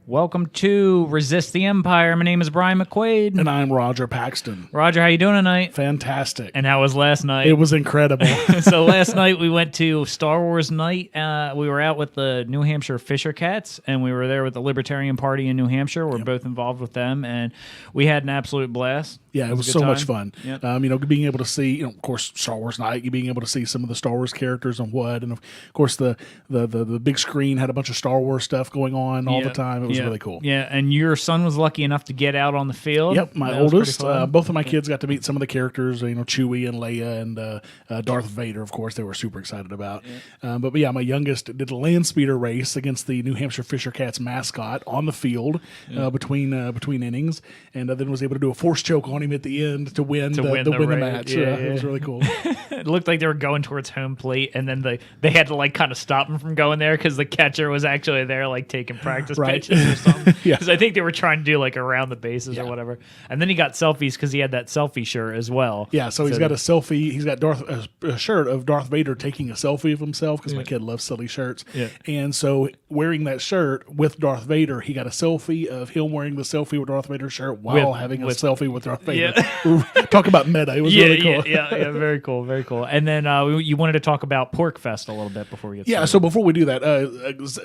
Welcome to Resist the Empire. My name is Brian McQuaid. And I'm Roger Paxton. Roger, how you doing tonight? Fantastic. And how was last night? It was incredible. So last night we went to Star Wars night. We were out with the New Hampshire Fisher Cats, and we were there with the Libertarian Party in New Hampshire. We're both involved with them, and we had an absolute blast. Yeah, it was so much fun. Yep. Being able to see, of course, Star Wars night, being able to see some of the Star Wars characters and of course, the big screen had a bunch of Star Wars stuff going on all the time. It was really cool. Yeah, and your son was lucky enough to get out on the field. Yep, my oldest. Both of my kids got to meet some of the characters, Chewie and Leia and Darth Vader, of course, they were super excited about. Yeah. But my youngest did a land speeder race against the New Hampshire Fisher Cats mascot on the field between innings, and then was able to do a force choke on him at the end to win the match. It was really cool. It looked like they were going towards home plate, and then they had to kind of stop him from going there because the catcher was actually there taking practice pitches or something. Because I think they were trying to do around the bases or whatever. And then he got selfies because he had that selfie shirt as well. Yeah, so he's got a selfie. He's got a shirt of Darth Vader taking a selfie of himself because my kid loves silly shirts. Yeah. And so wearing that shirt with Darth Vader, he got a selfie of him wearing the selfie with Darth Vader's shirt while having a selfie with Darth Vader. Yeah. Talk about meta. It was really cool. Yeah, very cool, very cool. And then you wanted to talk about Pork Fest a little bit before we get started. Yeah, so before we do that,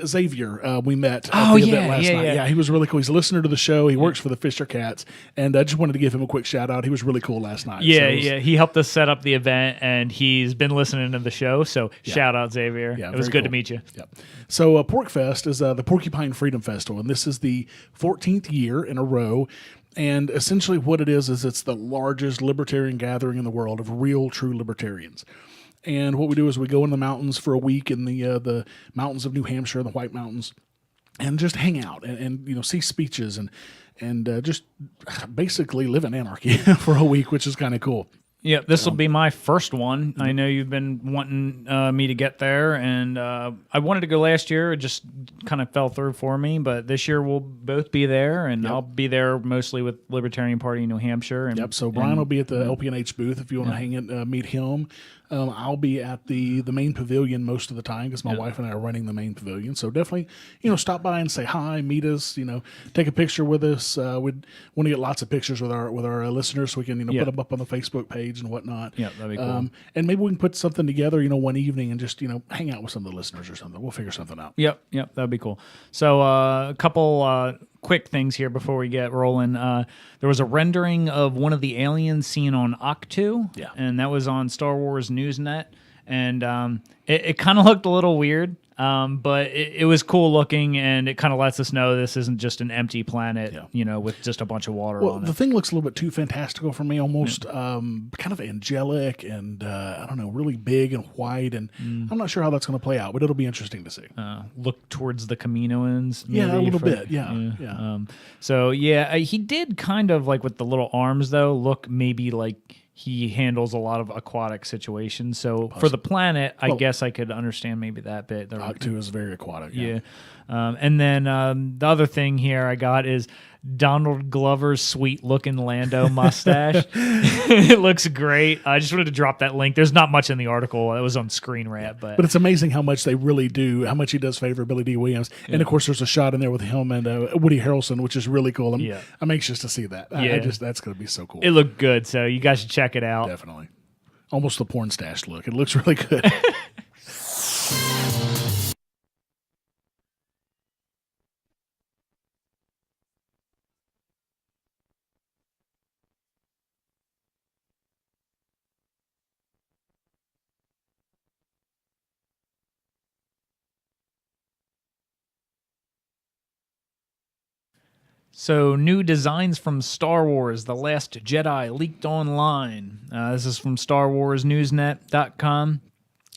Xavier, we met at the event last night. Yeah, he was really cool. He's a listener to the show. He works for the Fisher Cats, and I just wanted to give him a quick shout out. He was really cool last night. Yeah, he helped us set up the event, and he's been listening to the show, so shout out, Xavier. Yeah, it was good to meet you. Yep. So Pork Fest is the Porcupine Freedom Festival, and this is the 14th year in a row. And essentially what it is it's the largest libertarian gathering in the world of real, true libertarians. And what we do is we go in the mountains for a week in the mountains of New Hampshire, the White Mountains, and just hang out and see speeches and just basically live in anarchy for a week, which is kind of cool. Yeah, this will be my first one. I know you've been wanting me to get there, and I wanted to go last year. It just kind of fell through for me, but this year we'll both be there, and I'll be there mostly with Libertarian Party in New Hampshire. And, so Brian will be at the LPNH booth if you want to hang it, meet him. I'll be at the main pavilion most of the time because my wife and I are running the main pavilion. So definitely, stop by and say hi, meet us, take a picture with us. We'd want to get lots of pictures with our listeners so we can, put them up on the Facebook page and whatnot. Yeah, that'd be cool. And maybe we can put something together, one evening and just, hang out with some of the listeners or something. We'll figure something out. Yep, that'd be cool. So a couple quick things here before we get rolling. There was a rendering of one of the aliens seen on Octu, and that was on Star Wars Newsnet, and it kind of looked a little weird, but it was cool looking, and it kind of lets us know this isn't just an empty planet, with just a bunch of water on it. The thing looks a little bit too fantastical for me, almost kind of angelic and, I don't know, really big and white, and I'm not sure how that's going to play out, but it'll be interesting to see. Look towards the Kaminoans. Yeah, a little bit, yeah. He did kind of, with the little arms, though, look maybe like he handles a lot of aquatic situations. So for the planet, I guess I could understand maybe that bit. Octu is very aquatic. Yeah. And then the other thing here I got is Donald Glover's sweet-looking Lando mustache. It looks great. I just wanted to drop that link. There's not much in the article. It was on Screen Rant. But it's amazing how much they really do, how much he does favor Billy D. Williams. Yeah. And, of course, there's a shot in there with him and Woody Harrelson, which is really cool. I'm anxious to see that. That's going to be so cool. It looked good, so you guys should check it out. Definitely. Almost the porn stash look. It looks really good. So, new designs from Star Wars, The Last Jedi leaked online. This is from StarWarsNewsNet.com.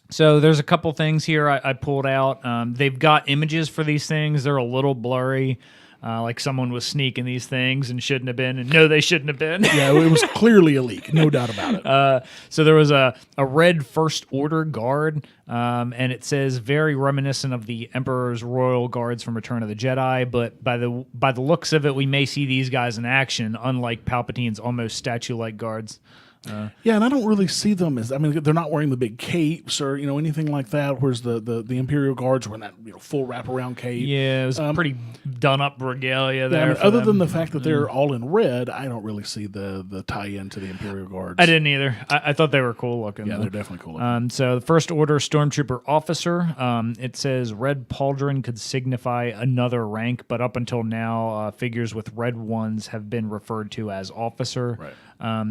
So, there's a couple things here I pulled out. They've got images for these things. They're a little blurry. Like someone was sneaking these things and shouldn't have been, and no, they shouldn't have been. Yeah, it was clearly a leak, no doubt about it. So there was a red First Order guard, and it says very reminiscent of the Emperor's Royal Guards from Return of the Jedi, but by the looks of it, we may see these guys in action, unlike Palpatine's almost statue-like guards. Yeah, and I don't really see them as, I mean, they're not wearing the big capes or, anything like that, whereas the Imperial Guards were in that full wraparound cape. Yeah, it was pretty done-up regalia there. I mean, other than the fact that they're all in red, I don't really see the tie-in to the Imperial Guards. I didn't either. I thought they were cool looking. Yeah, though. they're definitely cool looking. So the First Order Stormtrooper Officer, it says red pauldron could signify another rank, but up until now, figures with red ones have been referred to as officer. Right.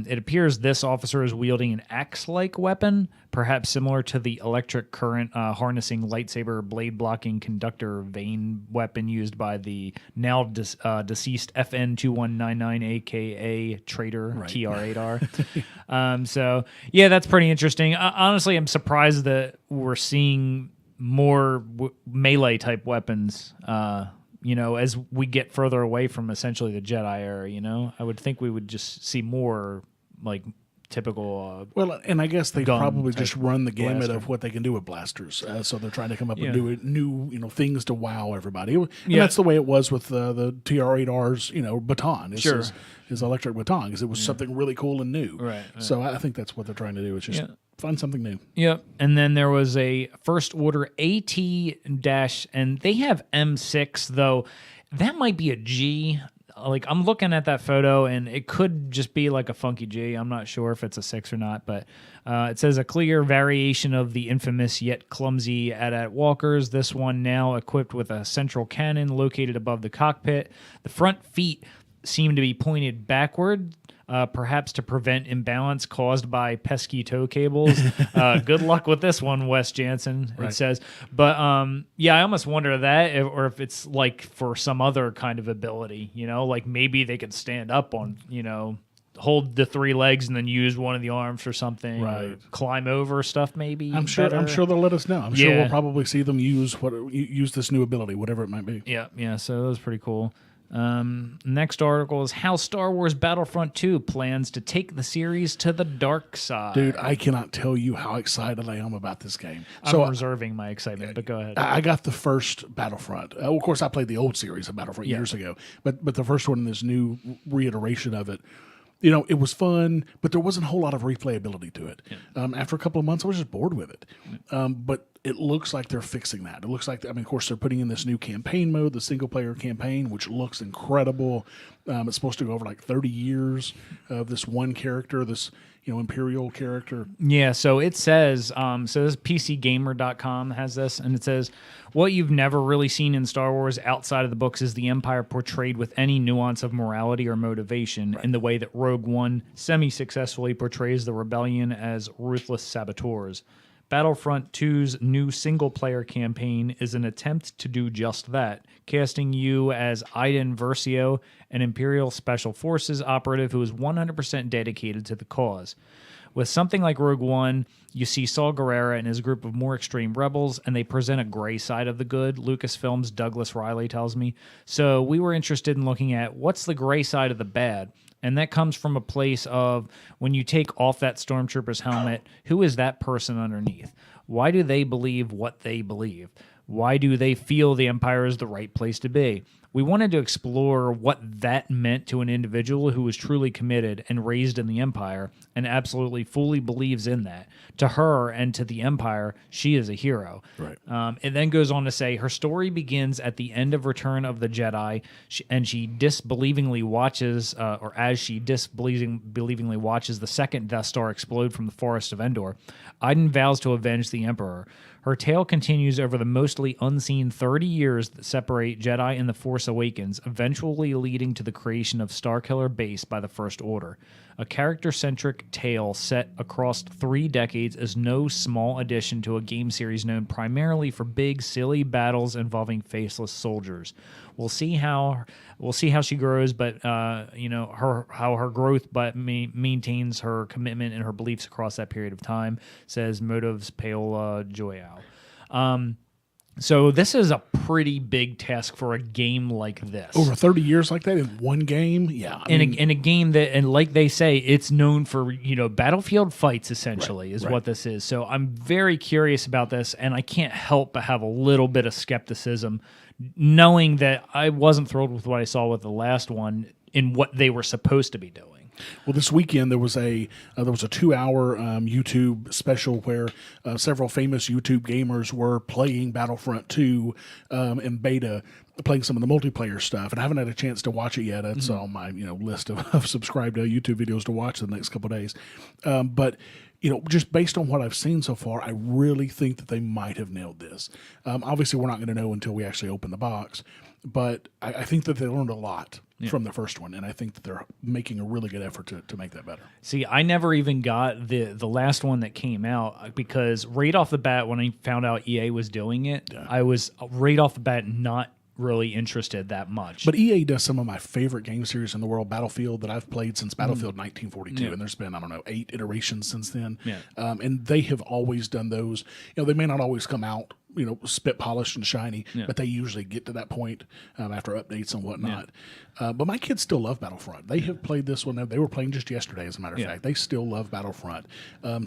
It appears this officer is wielding an axe-like weapon, perhaps similar to the electric current harnessing lightsaber blade-blocking conductor vein weapon used by the now deceased FN-2199, a.k.a. traitor TR-8R. So, yeah, that's pretty interesting. Honestly, I'm surprised that we're seeing more melee-type weapons as we get further away from essentially the Jedi era, I would think we would just see more like typical. Well, and I guess they probably just run the gamut blaster. of what they can do with blasters. So they're trying to come up with new things to wow everybody. And that's the way it was with the TR-8R's, baton. His electric baton, because it was something really cool and new. Right. So I think that's what they're trying to do. It's just find something new. Yep. And then there was a First Order AT- and they have M6, though that might be a G. Like, I'm looking at that photo, and it could just be like a funky G. I'm not sure if it's a 6 or not, but it says a clear variation of the infamous yet clumsy AT-AT walkers. This one now equipped with a central cannon located above the cockpit. The front feet seem to be pointed backward, perhaps to prevent imbalance caused by pesky tow cables. Good luck with this one, Wes Jansen, it says. But, I almost wonder that, or if it's like for some other kind of ability, like maybe they could stand up on, hold the 3 legs and then use one of the arms for something, or climb over stuff maybe. I'm sure they'll let us know. I'm sure we'll probably see them use this new ability, whatever it might be. Yeah, so that was pretty cool. Next article is how Star Wars Battlefront 2 plans to take the series to the dark side. Dude, I cannot tell you how excited I am about this game. I'm reserving my excitement, but go ahead. I got the first Battlefront. Of course, I played the old series of Battlefront years ago, but the first one in this new reiteration of it, it was fun, but there wasn't a whole lot of replayability to it. After a couple of months, I was just bored with it. But it looks like they're fixing that. It looks like, of course, they're putting in this new campaign mode, the single-player campaign, which looks incredible. It's supposed to go over like 30 years of this one character, this Imperial character. Yeah, so it says, this PCGamer.com has this, and it says, what you've never really seen in Star Wars outside of the books is the Empire portrayed with any nuance of morality or motivation in the way that Rogue One semi-successfully portrays the rebellion as ruthless saboteurs. Battlefront 2's new single-player campaign is an attempt to do just that, casting you as Iden Versio, an Imperial Special Forces operative who is 100% dedicated to the cause. With something like Rogue One, you see Saw Gerrera and his group of more extreme rebels, and they present a gray side of the good, Lucasfilm's Douglas Riley tells me. So we were interested in looking at what's the gray side of the bad. And that comes from a place of when you take off that stormtrooper's helmet, who is that person underneath? Why do they believe what they believe? Why do they feel the Empire is the right place to be? We wanted to explore what that meant to an individual who was truly committed and raised in the Empire and absolutely fully believes in that. To her and to the Empire, she is a hero. Right. It then goes on to say her story begins at the end of Return of the Jedi, and she disbelievingly watches, as she disbelievingly watches the second Death Star explode from the Forest of Endor. Iden vows to avenge the Emperor. Her tale continues over the mostly unseen 30 years that separate Jedi and the Force Awakens, eventually leading to the creation of Starkiller Base by the First Order. A character-centric tale set across 3 decades is no small addition to a game series known primarily for big, silly battles involving faceless soldiers. We'll see how she grows, but how her growth, but maintains her commitment and her beliefs across that period of time. Says Motives Paola Joyao. So this is a pretty big task for a game like this. Over 30 years like that in one game? Yeah. In a game that, and like they say, it's known for, battlefield fights, essentially, is what this is. So I'm very curious about this, and I can't help but have a little bit of skepticism, knowing that I wasn't thrilled with what I saw with the last one in what they were supposed to be doing. Well, this weekend there was a 2-hour YouTube special where several famous YouTube gamers were playing Battlefront 2 in beta, playing some of the multiplayer stuff, and I haven't had a chance to watch it yet. It's on my list of subscribed YouTube videos to watch the next couple of days. But just based on what I've seen so far, I really think that they might have nailed this. Obviously, we're not going to know until we actually open the box, but I think that they learned a lot from the first one, and I think that they're making a really good effort to make that better. See, I never even got the last one that came out because right off the bat, when I found out EA was doing it, I was right off the bat not really interested that much. But EA does some of my favorite game series in the world, Battlefield, that I've played since Battlefield 1942, and there's been, 8 iterations since then. And they have always done those. They may not always come out spit polished and shiny, but they usually get to that point after updates and whatnot. But my kids still love Battlefront. They have played this one. They were playing just yesterday, as a matter of fact. They still love Battlefront.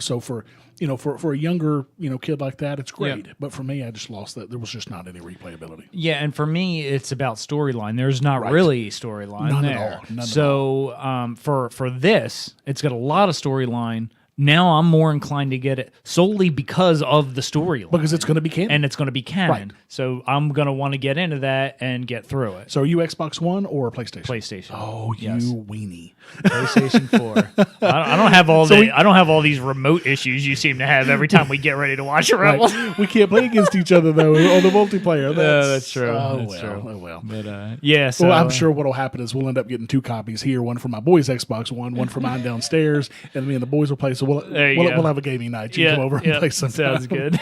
So for a younger kid like that, it's great. But for me, I just lost that. There was just not any replayability. Yeah, and for me, it's about storyline. There's not really storyline None there. at all. None so at all. For this, it's got a lot of storyline. Now I'm more inclined to get it solely because of the storyline. Because it's going to be canon. And it's going to be canon. Right. So I'm going to want to get into that and get through it. So are you Xbox One or PlayStation? PlayStation. Oh, yes. you weenie. PlayStation 4. I don't have all I don't have all these remote issues you seem to have every time we get ready to watch a Rebel. Right. We can't play against each other though on the multiplayer. That's true. That's true. Oh well. But yeah. So I'm sure what'll happen is we'll end up getting 2 copies here, one for my boy's Xbox One, one for mine downstairs, and me and the boys will play. So we'll have a gaming night. You come over and play some. Sounds good.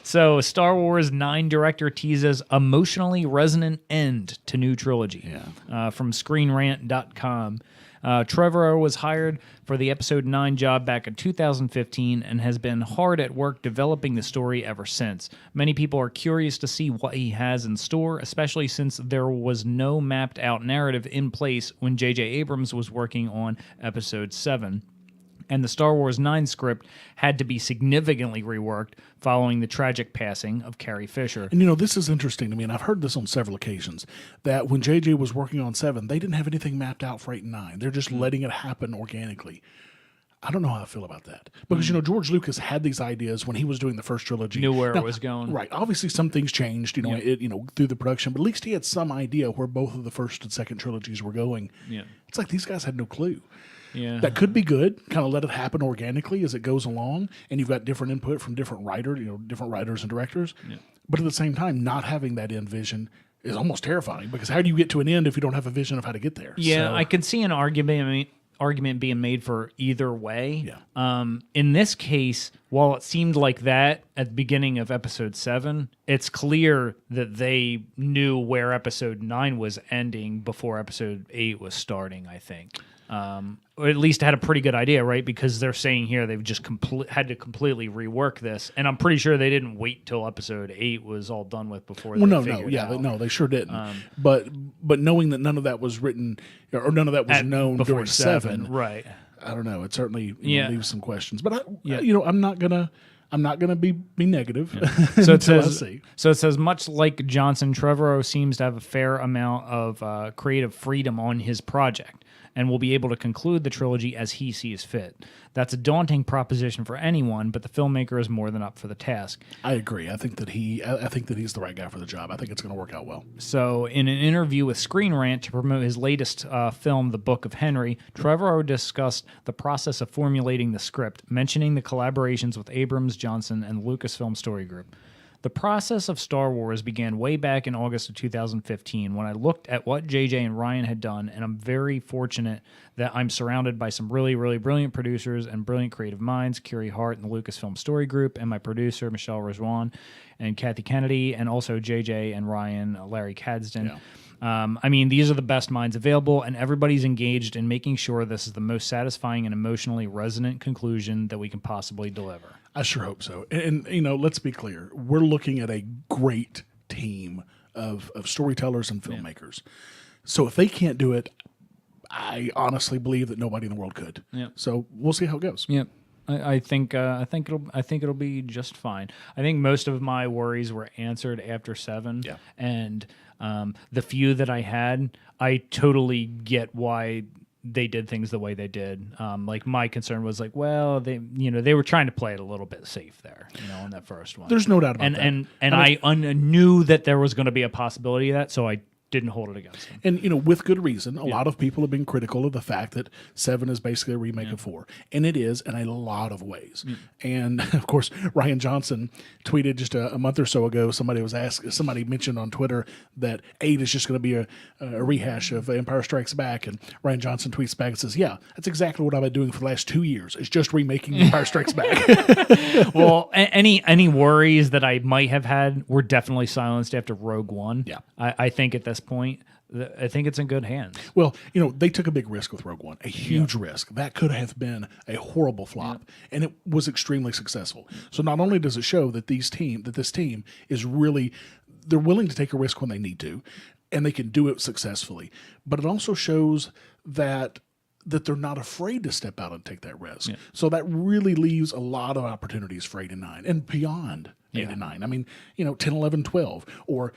So, Star Wars 9 director teases emotionally resonant end to new trilogy. From ScreenRant.com. Trevorrow was hired for the Episode 9 job back in 2015 and has been hard at work developing the story ever since. Many people are curious to see what he has in store, especially since there was no mapped-out narrative in place when J.J. Abrams was working on Episode 7. And the Star Wars 9 script had to be significantly reworked following the tragic passing of Carrie Fisher. And this is interesting to me, and I've heard this on several occasions, that when JJ was working on 7, they didn't have anything mapped out for 8 and 9. They're just letting it happen organically. I don't know how I feel about that. Because, George Lucas had these ideas when he was doing the first trilogy. Knew where it was going. Right. Obviously, some things changed, through the production, but at least he had some idea where both of the first and second trilogies were going. Yeah. It's like these guys had no clue. Yeah. That could be good. Kind of let it happen organically as it goes along, and you've got different input from different writers, different writers and directors. Yeah. But at the same time, not having that end vision is almost terrifying because how do you get to an end if you don't have a vision of how to get there? Yeah, I could see an argument being made for either way. Yeah. In this case, while it seemed like that at the beginning of Episode 7, it's clear that they knew where Episode 9 was ending before Episode 8 was starting, I think. Or at least had a pretty good idea, right? Because they're saying here they've just had to completely rework this, and I'm pretty sure they didn't wait till Episode 8 was all done with before. They sure didn't. But knowing that none of that was written or none of that was known before during 7, right? I don't know. It certainly leaves some questions, but I'm not gonna be negative. Yeah. So it says much like Johnson, Trevorrow seems to have a fair amount of creative freedom on his project, and will be able to conclude the trilogy as he sees fit. That's a daunting proposition for anyone, but the filmmaker is more than up for the task. I agree. I think that he's the right guy for the job. I think it's going to work out well. So, in an interview with Screen Rant to promote his latest film, The Book of Henry, Trevorrow discussed the process of formulating the script, mentioning the collaborations with Abrams, Johnson, and Lucasfilm Story Group. The process of Star Wars began way back in August of 2015 when I looked at what JJ and Ryan had done, and I'm very fortunate that I'm surrounded by some really, really brilliant producers and brilliant creative minds, Curie Hart and the Lucasfilm Story Group, and my producer, Michelle Rejwan, and Kathy Kennedy, and also JJ and Ryan, Larry Cadsden. Yeah. These are the best minds available, and everybody's engaged in making sure this is the most satisfying and emotionally resonant conclusion that we can possibly deliver. I sure hope so. And let's be clear. We're looking at a great team of storytellers and filmmakers. Yeah. So if they can't do it, I honestly believe that nobody in the world could. Yeah. So we'll see how it goes. Yep. I think it'll be just fine. I think most of my worries were answered after 7. Yeah. And the few that I had, I totally get why they did things the way they did. Like my concern was like, well, they were trying to play it a little bit safe there, on that first one. There's no doubt about that. And I knew that there was going to be a possibility of that, so I didn't hold it against him. And, with good reason. A lot of people have been critical of the fact that 7 is basically a remake of 4. And it is in a lot of ways. And, of course, Ryan Johnson tweeted just a month or so ago, somebody mentioned on Twitter that 8 is just going to be a rehash of Empire Strikes Back. And Ryan Johnson tweets back and says, yeah, that's exactly what I've been doing for the last 2 years. It's just remaking Empire Strikes Back. Well, any worries that I might have had were definitely silenced after Rogue One. Yeah. I think at this point, I think it's in good hands. Well, they took a big risk with Rogue One, a huge risk. That could have been a horrible flop, and it was extremely successful. So not only does it show that this team is really, they're willing to take a risk when they need to, and they can do it successfully, but it also shows that they're not afraid to step out and take that risk. Yeah. So that really leaves a lot of opportunities for 8 and 9 and beyond 8 and 9. I mean, 10, 11, 12, or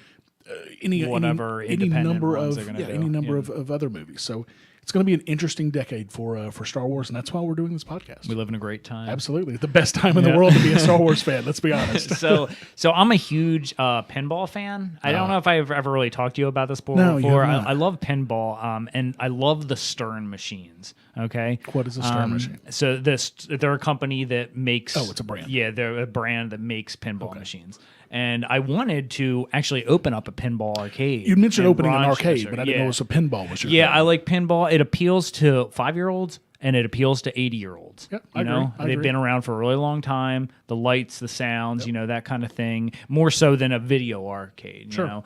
any number of other movies. So it's going to be an interesting decade for Star Wars, and that's why we're doing this podcast. We live in a great time. Absolutely, the best time in the world to be a Star Wars fan. Let's be honest. So I'm a huge pinball fan. I don't know if I've ever really talked to you about this before. No, I love pinball, and I love the Stern machines. Okay, what is a Stern machine? So they're a company that makes. Oh, it's a brand. Yeah, they're a brand that makes pinball machines. And I wanted to actually open up a pinball arcade. You mentioned opening an arcade, but I didn't know it was a pinball. I like pinball. It appeals to 5-year-olds and it appeals to 80-year-olds. Yep, I agree. They've been around for a really long time. The lights, the sounds, that kind of thing. More so than a video arcade. Sure.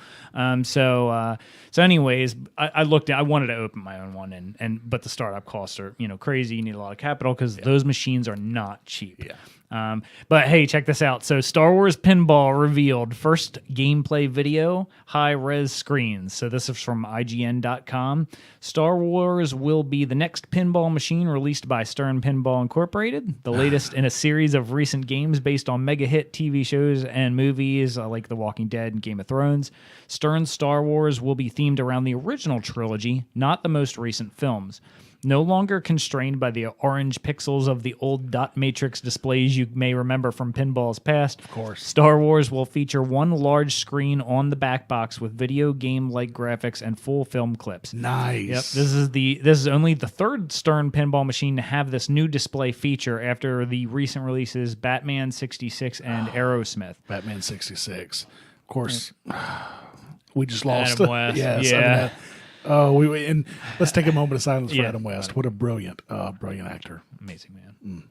So anyways, I looked at. I wanted to open my own one, but the startup costs are crazy. You need a lot of capital because those machines are not cheap. Yeah. But hey, check this out. So Star Wars Pinball revealed first gameplay video, high-res screens. So this is from IGN.com. Star Wars will be the next pinball machine released by Stern Pinball Incorporated, the latest in a series of recent games based on mega-hit TV shows and movies like The Walking Dead and Game of Thrones. Stern's Star Wars will be themed around the original trilogy, not the most recent films. No longer constrained by the orange pixels of the old dot matrix displays you may remember from pinball's past. Of course. Star Wars will feature one large screen on the back box with video game-like graphics and full film clips. Nice. Yep. This is only the third Stern pinball machine to have this new display feature after the recent releases Batman 66 and Aerosmith. Batman 66. Of course, we just lost. Adam West. Yes, yeah. And let's take a moment of silence for Adam West. What a brilliant actor. Amazing man.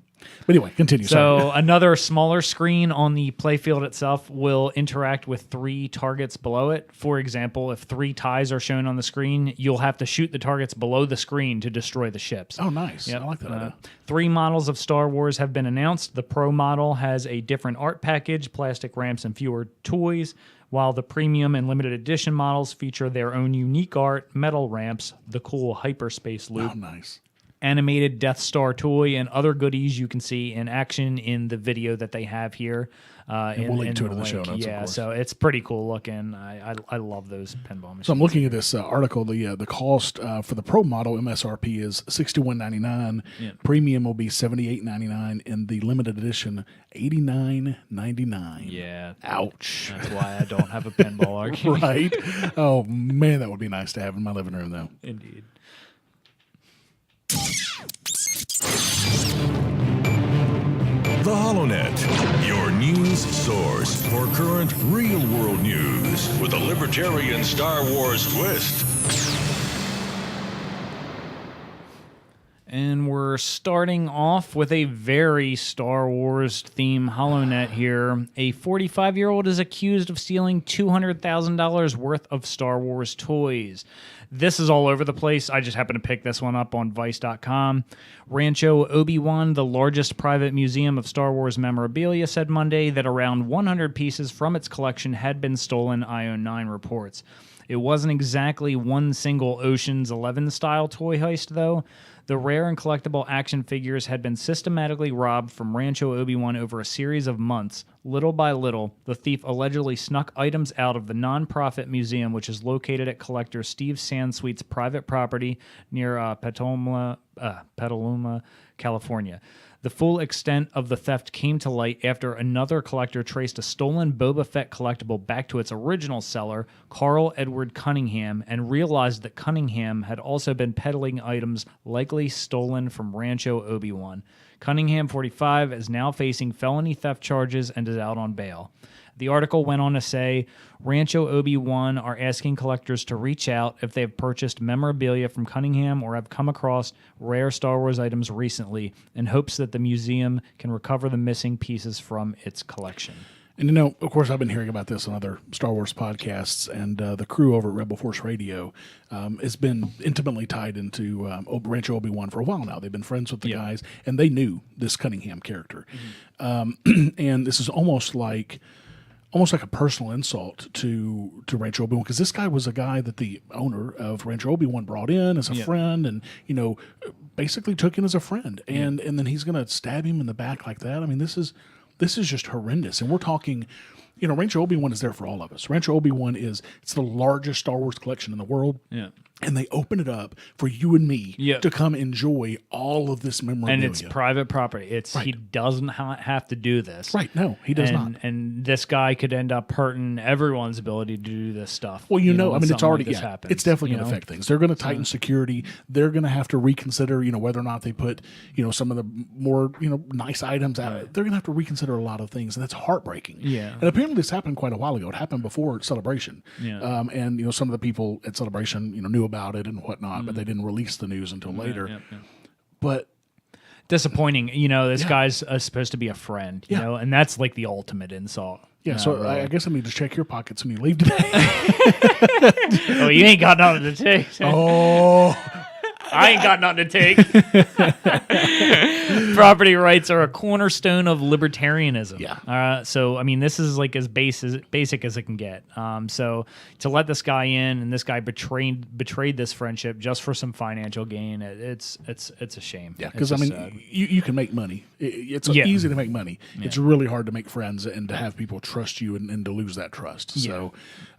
But anyway, continue. So another smaller screen on the playfield itself will interact with 3 targets below it. For example, if 3 ties are shown on the screen, you'll have to shoot the targets below the screen to destroy the ships. Oh, nice. Yep. I like that idea. 3 models of Star Wars have been announced. The Pro model has a different art package, plastic ramps, and fewer toys, while the premium and limited edition models feature their own unique art, metal ramps, the cool hyperspace loop. Oh, nice. Animated Death Star toy, and other goodies you can see in action in the video that they have here. And we'll link to it in the show notes, yeah, of course. so it's pretty cool looking. I love those pinball machines. So I'm looking at this article. The cost for the Pro model MSRP is $61.99. Yeah. Premium will be $78.99, and the limited edition $89.99. Yeah. Ouch. That's why I don't have a pinball arcade. Right? Oh man, that would be nice to have in my living room, though. Indeed. The HoloNet, your news source for current real-world news with a libertarian Star Wars twist. And we're starting off with a very Star Wars theme HoloNet here. A 45-year-old is accused of stealing $200,000 worth of Star Wars toys. This is all over the place. I just happened to pick this one up on Vice.com. Rancho Obi-Wan, the largest private museum of Star Wars memorabilia, said Monday that around 100 pieces from its collection had been stolen, IO9 reports. It wasn't exactly one single Ocean's 11-style toy heist, though. The rare and collectible action figures had been systematically robbed from Rancho Obi-Wan over a series of months. Little by little, the thief allegedly snuck items out of the non-profit museum, which is located at collector Steve Sansweet's private property near Petaluma, California. The full extent of the theft came to light after another collector traced a stolen Boba Fett collectible back to its original seller, Carl Edward Cunningham, and realized that Cunningham had also been peddling items likely stolen from Rancho Obi-Wan. Cunningham, 45, is now facing felony theft charges and is out on bail. The article went on to say, Rancho Obi-Wan are asking collectors to reach out if they have purchased memorabilia from Cunningham or have come across rare Star Wars items recently, in hopes that the museum can recover the missing pieces from its collection. And, of course, I've been hearing about this on other Star Wars podcasts, and the crew over at Rebel Force Radio has been intimately tied into Rancho Obi-Wan for a while now. They've been friends with the guys, and they knew this Cunningham character. And this is almost like a personal insult to Rancho Obi-Wan, because this guy was a guy that the owner of Rancho Obi-Wan brought in as a friend, and basically took in as a friend, and then he's going to stab him in the back like that. I mean, this is just horrendous, and we're talking. Rancho Obi-Wan is there for all of us. Rancho Obi-Wan it's the largest Star Wars collection in the world. Yeah. And they open it up for you and me to come enjoy all of this memorabilia. And it's private property. He doesn't have to do this. Right. No, he does not. And this guy could end up hurting everyone's ability to do this stuff. Well, it's already happens. It's definitely going to affect things. They're going to tighten security. They're going to have to reconsider, whether or not they put, some of the more, nice items out. Right. They're going to have to reconsider a lot of things, and that's heartbreaking. Yeah. And apparently this happened quite a while ago. It happened before Celebration. Yeah. And some of the people at Celebration, knew about it and whatnot, but they didn't release the news until later. But disappointing, this guy's supposed to be a friend, and that's like the ultimate insult. Yeah, so really. I guess I need to check your pockets when you leave today. Oh, you ain't got nothing to take. Oh. I ain't got nothing to take. Property rights are a cornerstone of libertarianism. Yeah. So, I mean, this is like as basic as it can get. So to let this guy in, and this guy betrayed this friendship just for some financial gain, it's a shame. Yeah, because, you can make money. It's easy to make money. Yeah. It's really hard to make friends and to have people trust you and to lose that trust. So,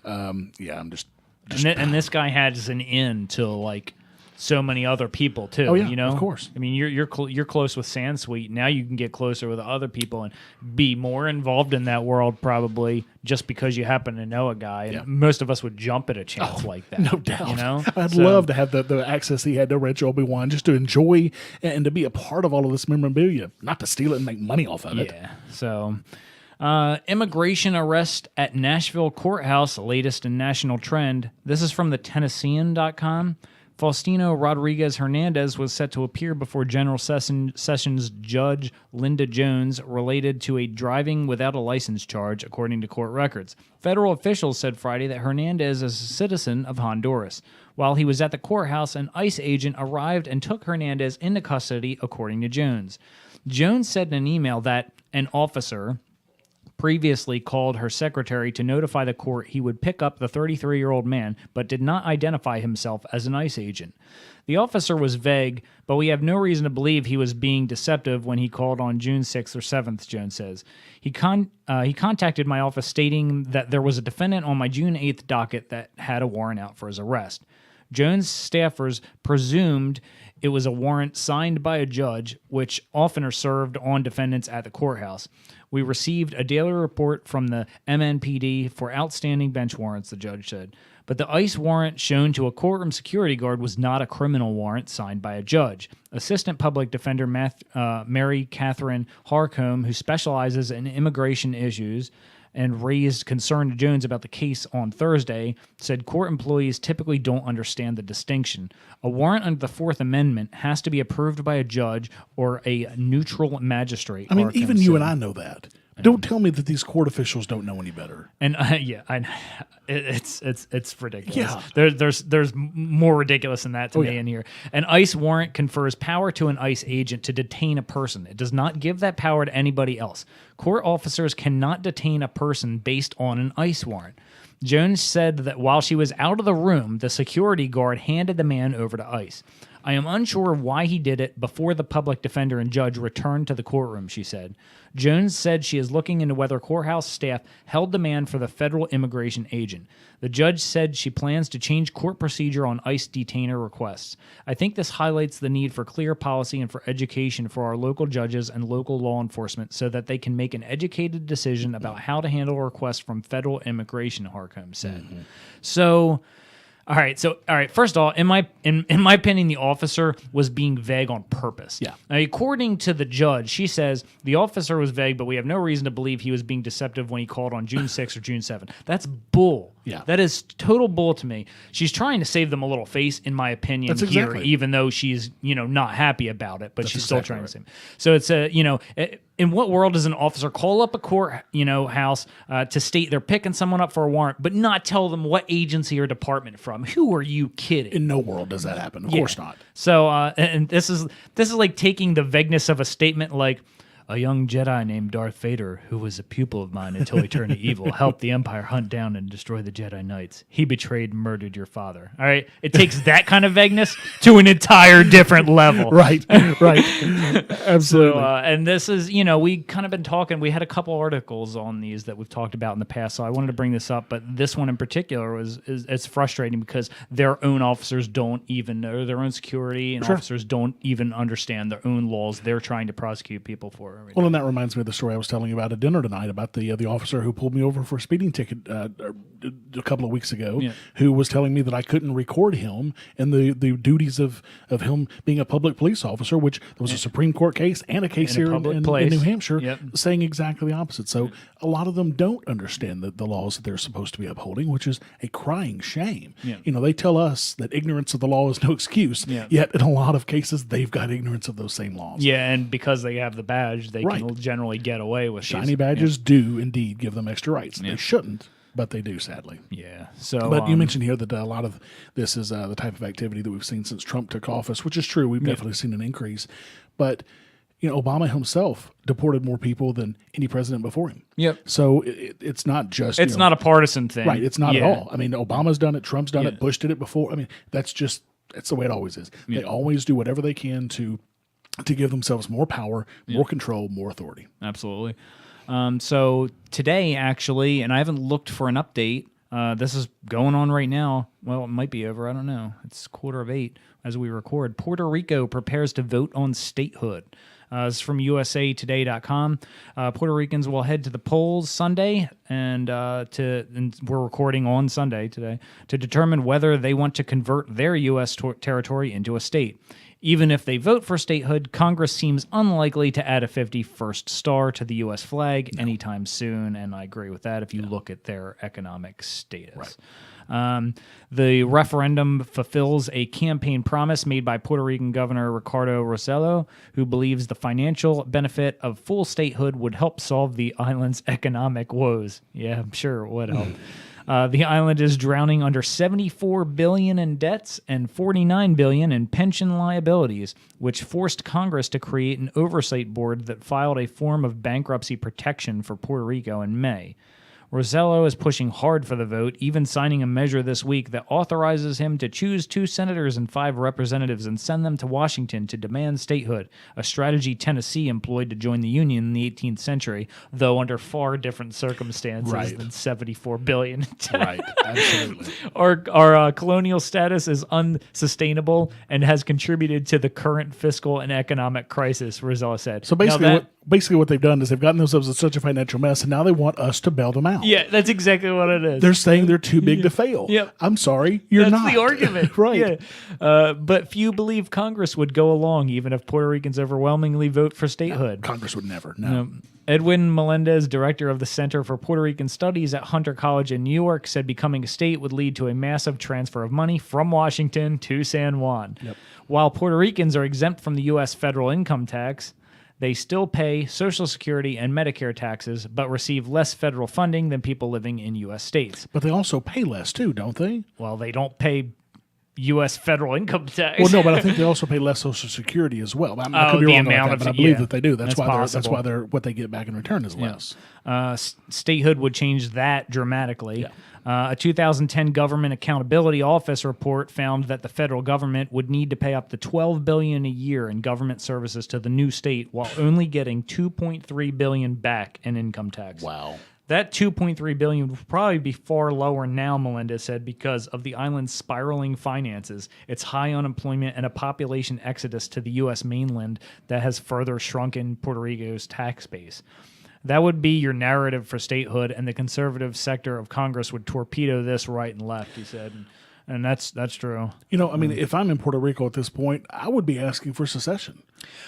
I'm just and this guy has an in to, like, so many other people too. Oh yeah, of course. I mean, you're close with Sansweet. Now you can get closer with other people and be more involved in that world, probably just because you happen to know a guy. And most of us would jump at a chance like that. No doubt. I'd love to have the access he had to Rancho Obi-Wan, just to enjoy and to be a part of all of this memorabilia, not to steal it and make money off of it. Yeah. So. Immigration arrest at Nashville courthouse, latest in national trend. This is from the Tennessean.com. Faustino Rodriguez Hernandez was set to appear before General Sessions Judge Linda Jones related to a driving without a license charge, according to court records. Federal officials said Friday that Hernandez is a citizen of Honduras. While he was at the courthouse, an ICE agent arrived and took Hernandez into custody, according to Jones. Jones said in an email that an officer previously called her secretary to notify the court he would pick up the 33-year-old man, but did not identify himself as an ICE agent. The officer was vague, but we have no reason to believe he was being deceptive when he called on June 6th or 7th, Jones says. He contacted my office stating that there was a defendant on my June 8th docket that had a warrant out for his arrest. Jones' staffers presumed it was a warrant signed by a judge, which often are served on defendants at the courthouse. We received a daily report from the MNPD for outstanding bench warrants, the judge said. But the ICE warrant shown to a courtroom security guard was not a criminal warrant signed by a judge. Assistant Public Defender Mary Catherine Harcombe, who specializes in immigration issues and raised concern to Jones about the case on Thursday, said court employees typically don't understand the distinction. A warrant under the Fourth Amendment has to be approved by a judge or a neutral magistrate. I mean, even you and I know that. Don't tell me that these court officials don't know any better. And it's ridiculous. Yeah. There's more ridiculous than that to me in here. An ICE warrant confers power to an ICE agent to detain a person. It does not give that power to anybody else. Court officers cannot detain a person based on an ICE warrant. Jones said that while she was out of the room, the security guard handed the man over to ICE. I am unsure why he did it before the public defender and judge returned to the courtroom, she said. Jones said she is looking into whether courthouse staff held the man for the federal immigration agent. The judge said she plans to change court procedure on ICE detainer requests. I think this highlights the need for clear policy and for education for our local judges and local law enforcement so that they can make an educated decision about how to handle requests from federal immigration, Harcombe said. So... All right. First of all, in my opinion, the officer was being vague on purpose. Yeah. Now, according to the judge, she says the officer was vague, but we have no reason to believe he was being deceptive when he called on June 6th or June 7th. That's bull. Yeah. That is total bull to me. She's trying to save them a little face, in my opinion, That's here, exactly. even though she's not happy about it, but That's she's still exactly trying to save. So it's in what world does an officer call up a court, house to state they're picking someone up for a warrant, but not tell them what agency or department from? Who are you kidding? In no world does that happen. Of course not. So, and this is like taking the vagueness of a statement like, a young Jedi named Darth Vader, who was a pupil of mine until he turned to evil, helped the Empire hunt down and destroy the Jedi Knights. He betrayed and murdered your father. All right? It takes that kind of vagueness to an entire different level. Right. Absolutely. So, and this is, we kind of been talking. We had a couple articles on these that we've talked about in the past, so I wanted to bring this up. But this one in particular it's frustrating because their own officers don't even know their own security, and officers don't even understand their own laws they're trying to prosecute people for. Well, and that reminds me of the story I was telling you about at dinner tonight about the officer who pulled me over for a speeding ticket a couple of weeks ago, who was telling me that I couldn't record him and the duties of him being a public police officer, which there was a Supreme Court case and a case here in New Hampshire saying exactly the opposite. So a lot of them don't understand the laws that they're supposed to be upholding, which is a crying shame. They tell us that ignorance of the law is no excuse, yet in a lot of cases they've got ignorance of those same laws. Yeah, and because they have the badge, they can generally get away with shiny badges do indeed give them extra rights. They shouldn't, but they do, sadly. Yeah. So, but you mentioned here that a lot of this is the type of activity that we've seen since Trump took office, which is true. We've definitely seen an increase, but Obama himself deported more people than any president before him. Yep. So it's not just it's not a partisan thing, right? It's not at all. I mean, Obama's done it, Trump's done it, Bush did it before. I mean, that's the way it always is. They always do whatever they can to give themselves more power, more control, more authority. Absolutely. So today, actually, and I haven't looked for an update, this is going on right now. Well, it might be over. I don't know. It's 7:45 as we record. Puerto Rico prepares to vote on statehood. This is from usatoday.com. Puerto Ricans will head to the polls Sunday, and we're recording on Sunday today, to determine whether they want to convert their U.S. territory into a state. Even if they vote for statehood, Congress seems unlikely to add a 51st star to the U.S. flag anytime soon, and I agree with that if you look at their economic status. Right. The referendum fulfills a campaign promise made by Puerto Rican Governor Ricardo Rossello, who believes the financial benefit of full statehood would help solve the island's economic woes. Yeah, I'm sure it would help. The island is drowning under $74 billion in debts and $49 billion in pension liabilities, which forced Congress to create an oversight board that filed a form of bankruptcy protection for Puerto Rico in May. Rossello is pushing hard for the vote, even signing a measure this week that authorizes him to choose 2 senators and 5 representatives and send them to Washington to demand statehood, a strategy Tennessee employed to join the Union in the 18th century, though under far different circumstances than $74 billion. Right, absolutely. Our colonial status is unsustainable and has contributed to the current fiscal and economic crisis, Rossello said. So basically what they've done is they've gotten themselves in such a financial mess, and now they want us to bail them out. Yeah, that's exactly what it is. They're saying they're too big to fail. Yep. I'm sorry, you're not. That's the argument. Right. Yeah. But few believe Congress would go along, even if Puerto Ricans overwhelmingly vote for statehood. Congress would never. No. Edwin Melendez, director of the Center for Puerto Rican Studies at Hunter College in New York, said becoming a state would lead to a massive transfer of money from Washington to San Juan. Yep. While Puerto Ricans are exempt from the U.S. federal income tax, they still pay Social Security and Medicare taxes, but receive less federal funding than people living in U.S. states. But they also pay less, too, don't they? Well, they don't pay U.S. federal income tax. Well, no, but I think they also pay less Social Security as well. I could be wrong about that, but I believe that they do. That's why they're what they get back in return is less. Statehood would change that dramatically. A 2010 Government Accountability Office report found that the federal government would need to pay up to $12 billion a year in government services to the new state, while only getting $2.3 billion back in income tax. Wow. That $2.3 billion would probably be far lower now, Melinda said, because of the island's spiraling finances, its high unemployment, and a population exodus to the U.S. mainland that has further shrunken Puerto Rico's tax base. That would be your narrative for statehood, and the conservative sector of Congress would torpedo this right and left, he said. And that's true. If I'm in Puerto Rico at this point, I would be asking for secession.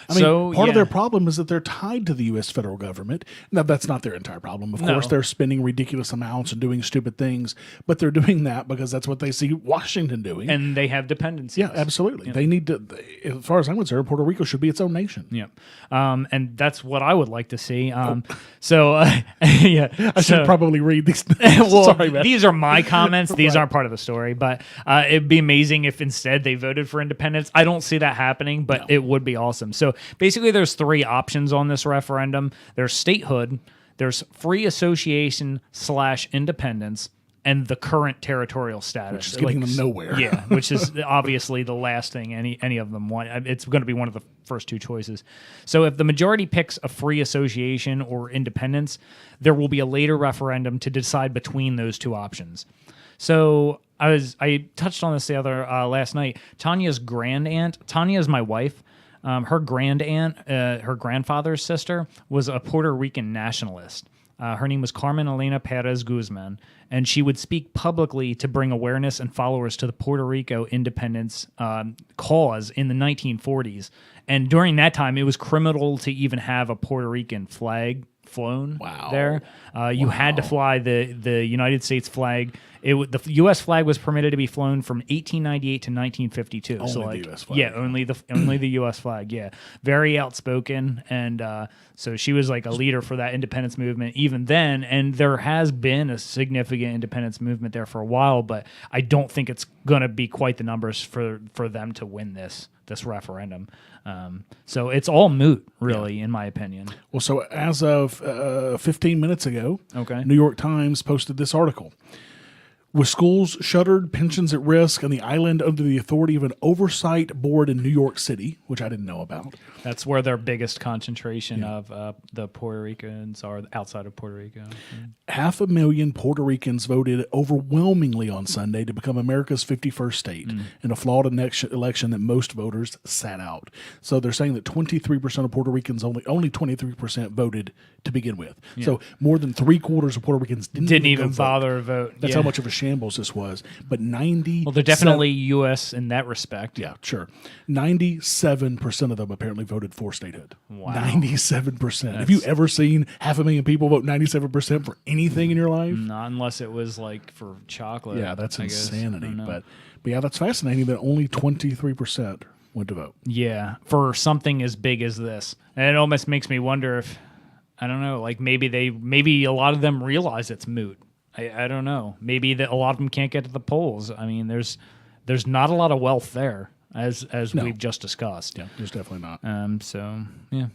Part of their problem is that they're tied to the U.S. federal government. Now, that's not their entire problem. Of course, they're spending ridiculous amounts and doing stupid things, but they're doing that because that's what they see Washington doing. And they have dependencies. Yeah, absolutely. They need to, as far as I'm concerned, Puerto Rico should be its own nation. Yeah. And that's what I would like to see. I should probably read these. Sorry, man. These are my comments. These aren't part of the story, but it'd be amazing if instead they voted for independence. I don't see that happening, but it would be awesome. So basically there's three options on this referendum. There's statehood, there's free association / independence, and the current territorial status. Which is getting them nowhere. Yeah, which is obviously the last thing any of them want. It's going to be one of the first two choices. So if the majority picks a free association or independence, there will be a later referendum to decide between those two options. So I touched on this the other last night. Tanya's grandaunt, Tanya is my wife. Her grandaunt, her grandfather's sister, was a Puerto Rican nationalist. Her name was Carmen Elena Perez Guzman, and she would speak publicly to bring awareness and followers to the Puerto Rico independence cause in the 1940s. And during that time, it was criminal to even have a Puerto Rican flag flown there. You had to fly the United States flag. The U.S. flag was permitted to be flown from 1898 to 1952. Only the U.S. flag. Yeah, only the U.S. flag. Yeah, very outspoken, and so she was like a leader for that independence movement even then. And there has been a significant independence movement there for a while, but I don't think it's going to be quite the numbers for them to win this referendum. So it's all moot, really, in my opinion. Well, so as of 15 minutes ago, New York Times posted this article. With schools shuttered, pensions at risk, and the island under the authority of an oversight board in New York City, which I didn't know about. That's where their biggest concentration of the Puerto Ricans are, outside of Puerto Rico. 500,000 Puerto Ricans voted overwhelmingly on Sunday to become America's 51st state in a flawed election that most voters sat out. So they're saying that 23% of Puerto Ricans, only 23% voted to begin with. Yeah. So more than 3/4 of Puerto Ricans didn't even bother to vote. That's how much of a shambles this was. But 90. Well, they're definitely U.S. in that respect. Yeah, sure. 97% of them apparently voted for statehood. Wow. 97%. Have you ever seen 500,000 people vote 97% for anything in your life? Not unless it was like for chocolate. Yeah, that's insanity. But yeah, that's fascinating that only 23% went to vote. Yeah, for something as big as this. And it almost makes me wonder if, I don't know, like maybe a lot of them realize it's moot. I don't know. Maybe that a lot of them can't get to the polls. I mean, there's not a lot of wealth there, as we've just discussed. Yeah, there's definitely not. So yeah.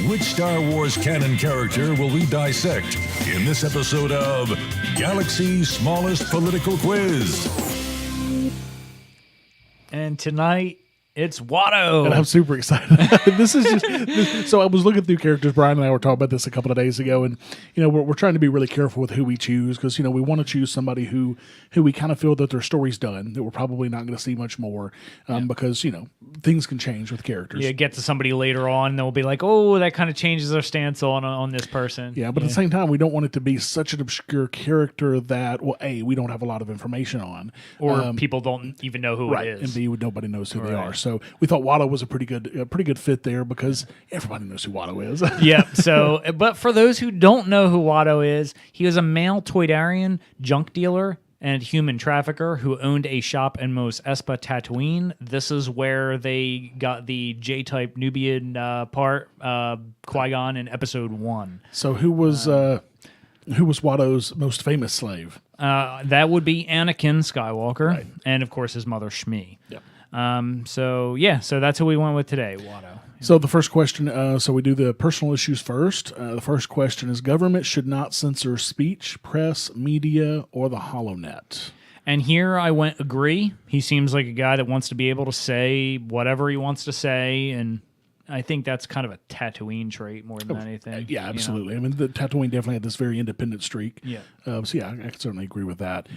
Which Star Wars canon character will we dissect in this episode of Galaxy's Smallest Political Quiz? And tonight, it's Watto. And I'm super excited. This is just so I was looking through characters. Brian and I were talking about this a couple of days ago, and we're trying to be really careful with who we choose because we want to choose somebody who we kind of feel that their story's done, that we're probably not going to see much more because things can change with characters. Yeah, get to somebody later on, and they'll be like, oh, that kind of changes their stance on this person. Yeah, but at the same time, we don't want it to be such an obscure character that we don't have a lot of information on, or people don't even know who it is, and B, nobody knows who they are. So we thought Watto was a pretty good fit there because everybody knows who Watto is. Yeah. So, but for those who don't know who Watto is, he was a male Toydarian junk dealer and human trafficker who owned a shop in Mos Espa, Tatooine. This is where they got the J-type Nubian part, Qui-Gon in Episode 1. So who was Who was Watto's most famous slave? That would be Anakin Skywalker, Right. and of course his mother Shmi. Yep. So that's who we went with today, Watto. So the first question, so we do the personal issues first. The first question is, government should not censor speech, press, media, or the HoloNet. And here I went agree. He seems like a guy that wants to be able to say whatever he wants to say, and I think that's kind of a Tatooine trait more than anything. Yeah, absolutely. I mean, the Tatooine definitely had this very independent streak. Yeah. I can certainly agree with that.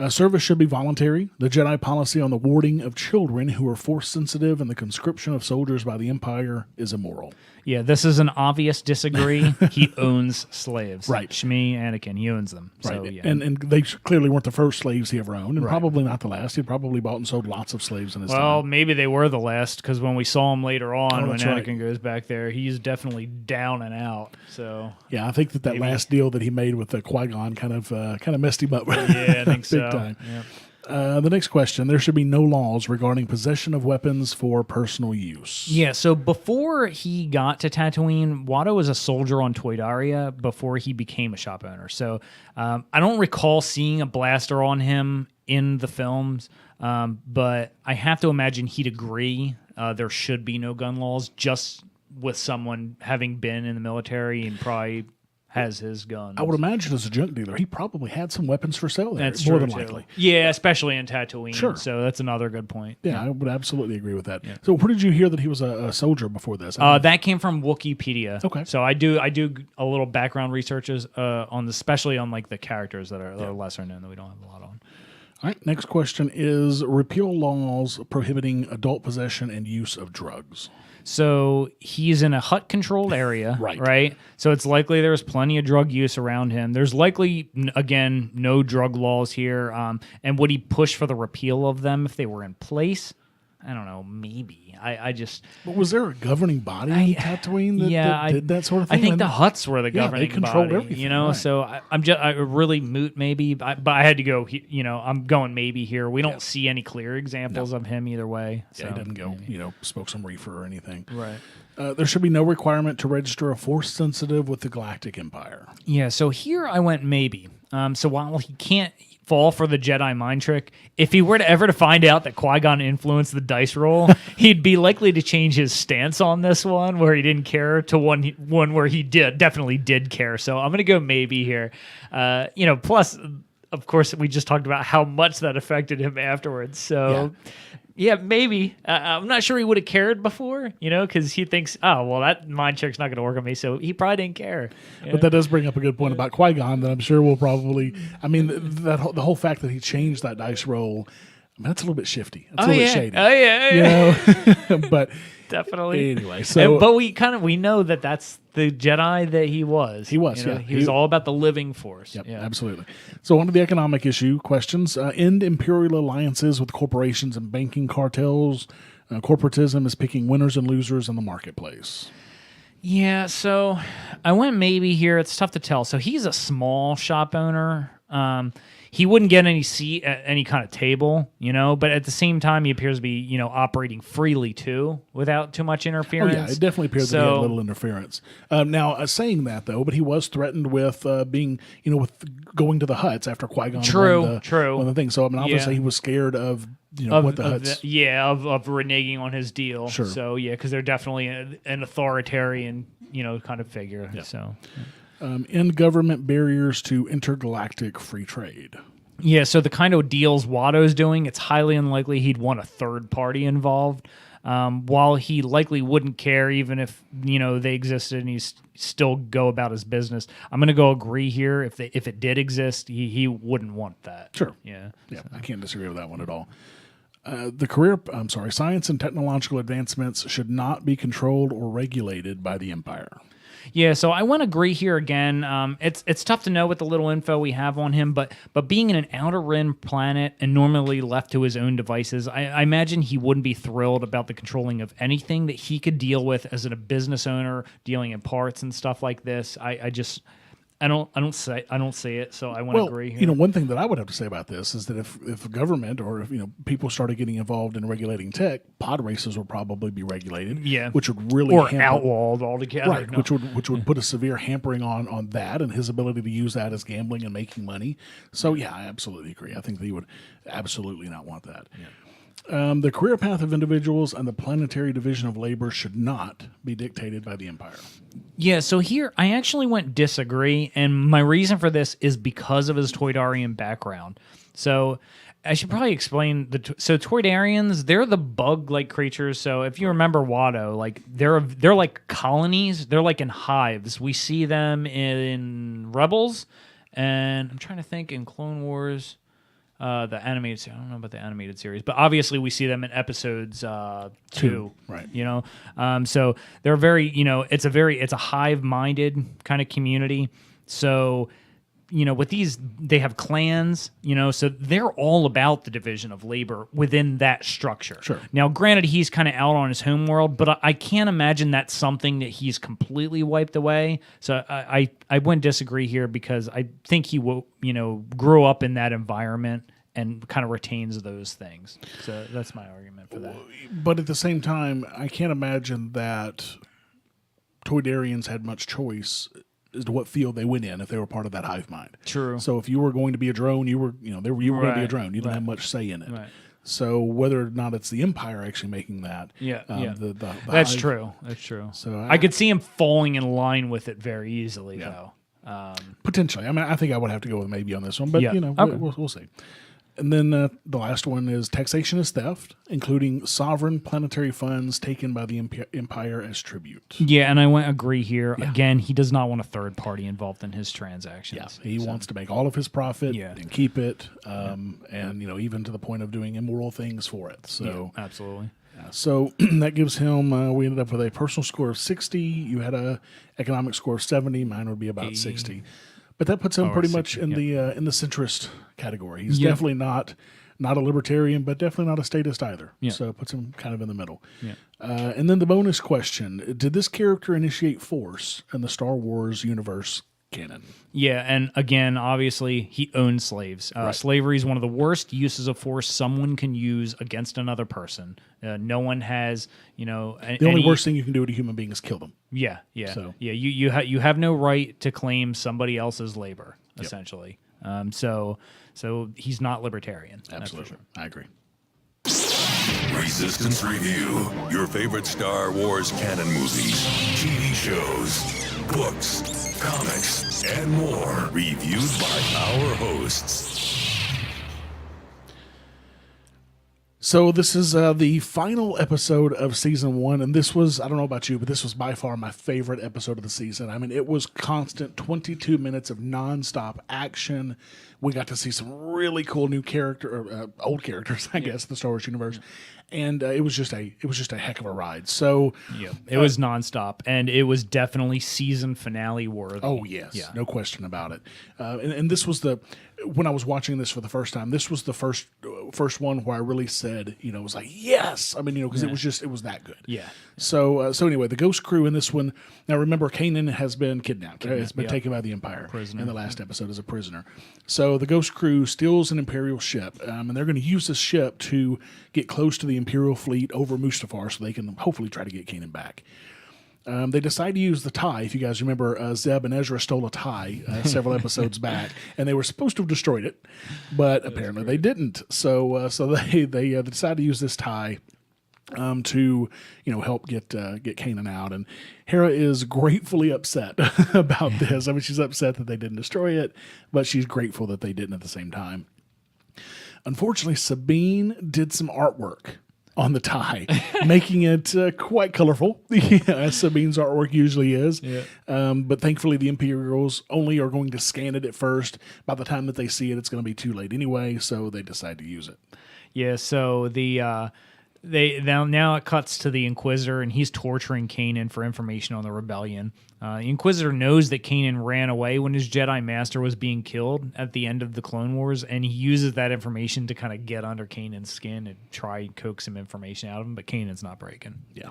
Service should be voluntary. The Jedi policy on the warding of children who are force sensitive and the conscription of soldiers by the Empire is immoral. Yeah, this is an obvious disagree. He owns slaves. Right. Shmi, Anakin, he owns them. Right. So, yeah. And they clearly weren't the first slaves he ever owned, and probably not the last. He probably bought and sold lots of slaves in his time. Maybe they were the last, because when we saw him later on, when that's Anakin right. goes back there, he's definitely down and out. So Yeah, I think that last deal that he made with the Qui-Gon kind of messed him up. yeah, I think so. Big time. Yeah. The next question, there should be no laws regarding possession of weapons for personal use. Yeah, so before he got to Tatooine, Watto was a soldier on Toydaria before he became a shop owner. So I don't recall seeing a blaster on him in the films, but I have to imagine he'd agree there should be no gun laws, just with someone having been in the military and probably has his gun. I would imagine as a junk dealer, he probably had some weapons for sale there. That's more true, than too. likely. Yeah, especially in Tatooine. Sure. So that's another good point. Yeah, I would absolutely agree with that. So where did you hear that he was a soldier before this? That came from Wikipedia. Okay. So I do a little background researches on especially on like the characters that are lesser known that we don't have a lot on. All right, next question is repeal laws prohibiting adult possession and use of drugs. So he's in a hut-controlled area, right? So it's likely there's plenty of drug use around him. There's likely, again, no drug laws here. And would he push for the repeal of them if they were in place? I don't know, maybe. But was there a governing body in Tatooine that did that sort of thing? I think the huts were the governing they controlled body, everything. you know. Right. So I really moot maybe, but I had to go. I'm going maybe here. We don't see any clear examples of him either way. So he doesn't go, smoke some reefer or anything. Right. There should be no requirement to register a force sensitive with the Galactic Empire. Yeah. So here I went maybe. So while he can't fall for the Jedi mind trick, if he were to ever to find out that Qui-Gon influenced the dice roll, he'd be likely to change his stance on this one, where he didn't care, to one where he definitely did care. So I'm going to go maybe here. Plus, of course, we just talked about how much that affected him afterwards. So yeah, maybe. I'm not sure he would have cared before, because he thinks, oh, well, that mind trick's not going to work on me. So he probably didn't care. But that does bring up a good point about Qui-Gon that I'm sure will probably, the whole fact that he changed that dice roll, that's a little bit shifty. It's a little bit shady. Oh, yeah. But definitely. Anyway, so but we know that that's the Jedi that he was. He was, He was all about the living force. Yep, absolutely. So on to the economic issue questions. End imperial alliances with corporations and banking cartels. Corporatism is picking winners and losers in the marketplace. Yeah, so I went maybe here. It's tough to tell. So he's a small shop owner. He wouldn't get any seat at any kind of table, but at the same time, he appears to be, operating freely too, without too much interference. Oh, yeah, it definitely appears that he had little interference. Now, saying that, though, but he was threatened with being, with going to the huts after Qui-Gon won the thing. So, obviously he was scared of, what the huts... of reneging on his deal. Sure. So, because they're definitely an authoritarian, kind of figure. Yeah. So... end government barriers to intergalactic free trade. Yeah, so the kind of deals Watto's doing, it's highly unlikely he'd want a third party involved. While he likely wouldn't care even if, they existed and he's still go about his business. I'm going to go agree here. If it did exist, he wouldn't want that. Sure. Yeah. Yeah, I can't disagree with that one at all. Science and technological advancements should not be controlled or regulated by the Empire. Yeah, so I want to agree here again. It's tough to know with the little info we have on him, but being in an outer rim planet and normally left to his own devices, I imagine he wouldn't be thrilled about the controlling of anything that he could deal with as a business owner, dealing in parts and stuff like this. I I don't see it, so I want to agree here. You know, one thing that I would have to say about this is that if the government or if people started getting involved in regulating tech, pod races would probably be regulated. Yeah, which would really outlawed altogether. Right, no. which would put a severe hampering on that and his ability to use that as gambling and making money. So yeah, I absolutely agree. I think they would absolutely not want that. Yeah. The career path of individuals and the planetary division of labor should not be dictated by the empire. Yeah, so here I actually went disagree, and my reason for this is because of his Toydarian background. So I should probably explain so Toydarians, they're the bug-like creatures. So if you remember Watto, like they're like colonies, they're like in hives. We see them in Rebels, and I'm trying to think in Clone Wars. The animated series. I don't know about the animated series, but obviously we see them in episodes 2. Right. So they're very, it's a hive-minded kind of community. So, with these, they have clans, so they're all about the division of labor within that structure. Sure. Now, granted, he's kind of out on his home world, but I can't imagine that's something that he's completely wiped away. So I wouldn't disagree here because I think he will, grew up in that environment and kind of retains those things. So that's my argument for that. But at the same time, I can't imagine that Toydarians had much choice as to what field they went in if they were part of that hive mind. True. So if you were going to be a drone, you were going to be a drone. You didn't have much say in it. Right. So whether or not it's the empire actually making that, the that's hive, true. That's true. So I could see him falling in line with it very easily, though. Potentially. I mean, I think I would have to go with maybe on this one, but Okay. we'll see. And then the last one is taxation is theft, including sovereign planetary funds taken by the empire as tribute. Yeah, and I won't agree here. Yeah. Again, he does not want a third party involved in his transactions. Yeah, he wants to make all of his profit and keep it, and even to the point of doing immoral things for it. So absolutely. So that gives him. We ended up with a personal score of 60. You had a economic score of 70. Mine would be about 60. But that puts him pretty much in the centrist category. He's definitely not a libertarian, but definitely not a statist either. Yeah. So it puts him kind of in the middle. Yeah. And then the bonus question: did this character initiate force in the Star Wars universe canon? Yeah, and again, obviously, he owned slaves. Slavery is one of the worst uses of force someone can use against another person. No one has, the only worst thing you can do to a human being is kill them. Yeah. So. Yeah, you have no right to claim somebody else's labor, essentially. So he's not libertarian. Absolutely, sure. I agree. Resistance Review, your favorite Star Wars canon movies, TV shows, books, comics, and more, reviewed by our hosts. So this is the final episode of season 1, and this was, I don't know about you, but this was by far my favorite episode of the season. I mean, it was constant 22 minutes of nonstop action. We got to see some really cool new old characters, I guess, in the Star Wars universe. And it was just a heck of a ride. So it was nonstop, and it was definitely season finale worthy. Oh yes, no question about it. And this was when I was watching this for the first time. This was the first one where I really said, it was like yes. I mean, because it was that good. Yeah. So anyway, the Ghost Crew in this one. Now remember, Kanan has been kidnapped. It's been taken by the Empire in the last episode as a prisoner. So the Ghost Crew steals an Imperial ship, and they're going to use this ship to get close to the Imperial fleet over Mustafar, so they can hopefully try to get Kanan back. They decide to use the TIE. If you guys remember, Zeb and Ezra stole a TIE several episodes back, and they were supposed to have destroyed it, but apparently they didn't. So they decide to use this TIE to help get Kanan out. And Hera is gratefully upset about this. I mean, she's upset that they didn't destroy it, but she's grateful that they didn't at the same time. Unfortunately, Sabine did some artwork on the TIE, making it quite colorful, as Sabine's artwork usually is. Yeah. But thankfully, the Imperials only are going to scan it at first. By the time that they see it, it's going to be too late anyway, so they decide to use it. Yeah, so now it cuts to the Inquisitor, and he's torturing Kanan for information on the rebellion. The Inquisitor knows that Kanan ran away when his Jedi Master was being killed at the end of the Clone Wars, and he uses that information to kind of get under Kanan's skin and try and coax some information out of him, but Kanan's not breaking. Yeah.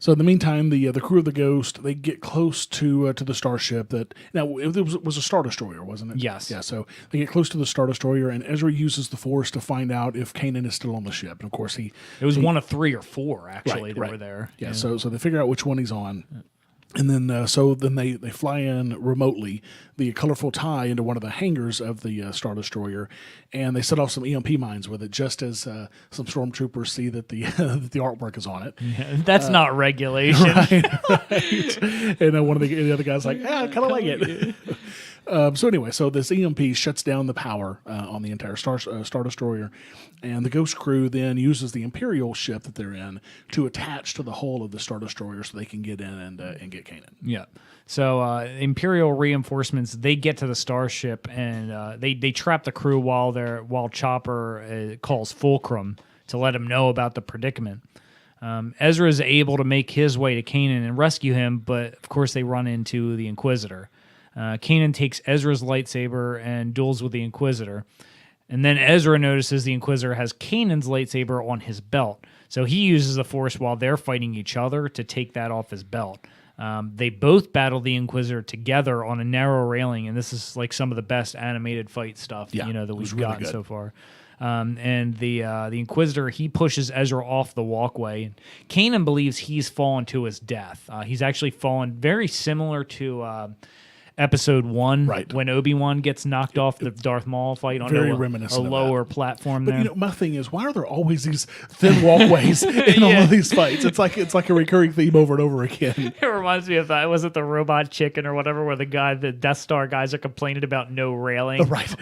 So in the meantime, the crew of the Ghost, they get close to the starship. It was a Star Destroyer, wasn't it? Yes. Yeah. So they get close to the Star Destroyer, and Ezra uses the Force to find out if Kanan is still on the ship. And of course, it was one of 3 or 4 actually that were there. Yeah. So they figure out which one he's on. And then, they fly in remotely the colorful tie into one of the hangars of the Star Destroyer, and they set off some EMP mines with it, just as some stormtroopers see that the that the artwork is on it. Yeah, that's not regulation. Right. And one of the other guys like, I kind of like it. So this EMP shuts down the power on the entire Star Destroyer, and the Ghost crew then uses the Imperial ship that they're in to attach to the hull of the Star Destroyer so they can get in and get Kanan. Yeah. So Imperial reinforcements, they get to the starship, and they trap the crew while Chopper calls Fulcrum to let him know about the predicament. Ezra is able to make his way to Kanan and rescue him, but of course they run into the Inquisitor. Kanan takes Ezra's lightsaber and duels with the Inquisitor. And then Ezra notices the Inquisitor has Kanan's lightsaber on his belt. So he uses the Force while they're fighting each other to take that off his belt. They both battle the Inquisitor together on a narrow railing, and this is like some of the best animated fight stuff that we've gotten so far. And the Inquisitor, he pushes Ezra off the walkway. Kanan believes he's fallen to his death. He's actually fallen very similar to Episode 1, when Obi-Wan gets knocked off the Darth Maul fight on a lower platform there. But my thing is, why are there always these thin walkways in all of these fights? It's like a recurring theme over and over again. It reminds me of that. Was it the Robot Chicken or whatever, where the Death Star guys are complaining about no railing as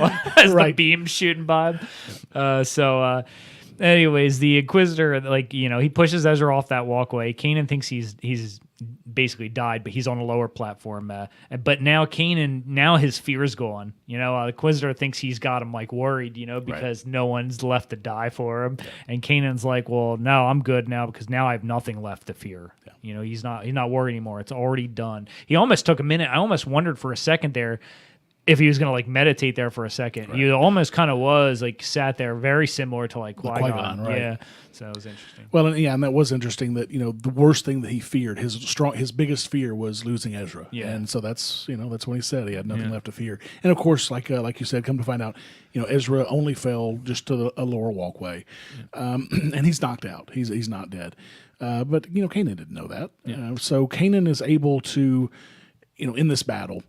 the beam shooting by him. Anyways, the Inquisitor, he pushes Ezra off that walkway. Kanan thinks he's basically died, but he's on a lower platform. But now Kanan, his fear is gone. The Inquisitor thinks he's got him worried, because no one's left to die for him. And Kanan's like, well, no, I'm good now because now I have nothing left to fear. Yeah. He's not worried anymore. It's already done. He almost took a minute. I almost wondered for a second there if he was going to meditate there for a second. He almost kind of was sat there, very similar to Qui-Gon. Right? Yeah. So it was interesting. Well, and that was interesting that the worst thing that he feared, his biggest fear was losing Ezra. Yeah. And so that's when he said he had nothing left to fear. And of course, like you said, come to find out, Ezra only fell just to a lower walkway, and he's knocked out. He's not dead. But Kanan didn't know that. Yeah. So Kanan is able to, in this battle,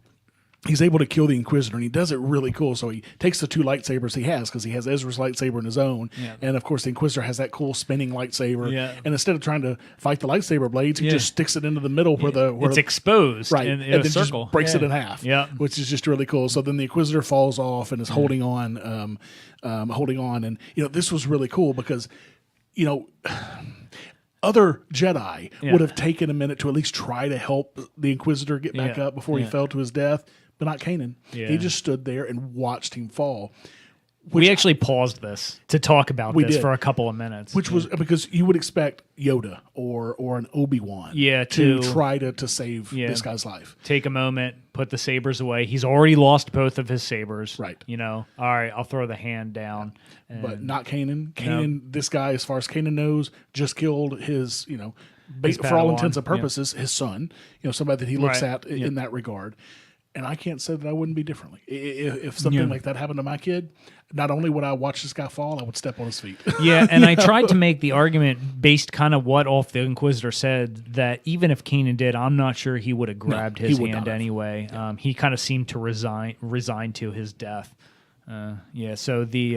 he's able to kill the Inquisitor, and he does it really cool. So he takes the 2 lightsabers he has, because he has Ezra's lightsaber and his own. Yeah. And, of course, the Inquisitor has that cool spinning lightsaber. Yeah. And instead of trying to fight the lightsaber blades, he just sticks it into the middle where it's exposed. Right. In and a then circle. Just breaks it in half, which is just really cool. So then the Inquisitor falls off and is holding on. And, this was really cool because, other Jedi would have taken a minute to at least try to help the Inquisitor get back up before he fell to his death. But not Kanan. Yeah. He just stood there and watched him fall. We actually paused this to talk about this for a couple of minutes. Which was because you would expect Yoda or an Obi-Wan to try to save this guy's life. Take a moment, put the sabers away. He's already lost both of his sabers. Right. All right, I'll throw the hand down. But not Kanan. Kanan, this guy, as far as Kanan knows, just killed his, for all intents and purposes, his son. Somebody that he looks at in that regard. And I can't say that I wouldn't be differently. If something like that happened to my kid, not only would I watch this guy fall, I would step on his feet. Yeah, and I tried to make the argument based kind of what the Inquisitor said, that even if Kanan did, I'm not sure he would have grabbed his hand anyway. Yeah. He kind of seemed to resign to his death. So then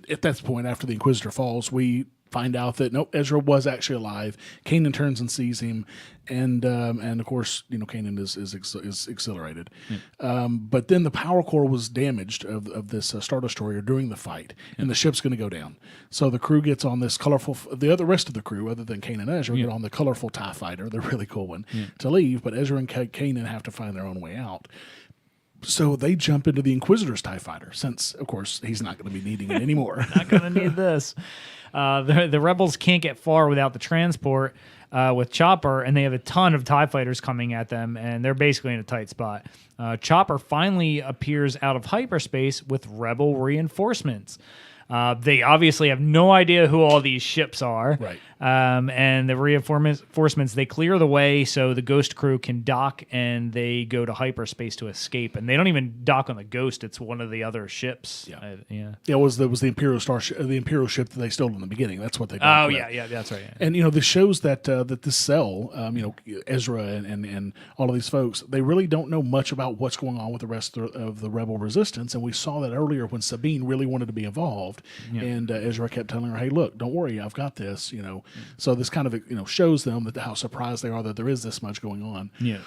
at that point, after the Inquisitor falls, we find out that Ezra was actually alive. Kanan turns and sees him, and of course, Kanan is exhilarated. Yeah. But then the power core was damaged of this Star Destroyer during the fight, and the ship's going to go down. So the crew gets on this colorful. The rest of the crew, other than Kanan and Ezra, get on the colorful TIE fighter, the really cool one, to leave. But Ezra and Kanan have to find their own way out. So they jump into the Inquisitor's TIE fighter, since, of course, he's not going to be needing it anymore. Not going to need this. The rebels can't get far without the transport with Chopper, and they have a ton of TIE fighters coming at them, and they're basically in a tight spot. Chopper finally appears out of hyperspace with rebel reinforcements. They obviously have no idea who all these ships are. Right. And the reinforcements, they clear the way so the Ghost crew can dock, and they go to hyperspace to escape. And they don't even dock on the Ghost; it's one of the other ships. Yeah, yeah. It was the Imperial the Imperial ship that they stole in the beginning. That's what they. Docked with. Yeah, that's right. Yeah. And this shows that that this cell, Ezra and all of these folks, they really don't know much about what's going on with the rest of the rebel resistance. And we saw that earlier when Sabine really wanted to be involved, and Ezra kept telling her, "Hey, look, don't worry, I've got this." So this kind of shows them that how surprised they are that there is this much going on. Yeah.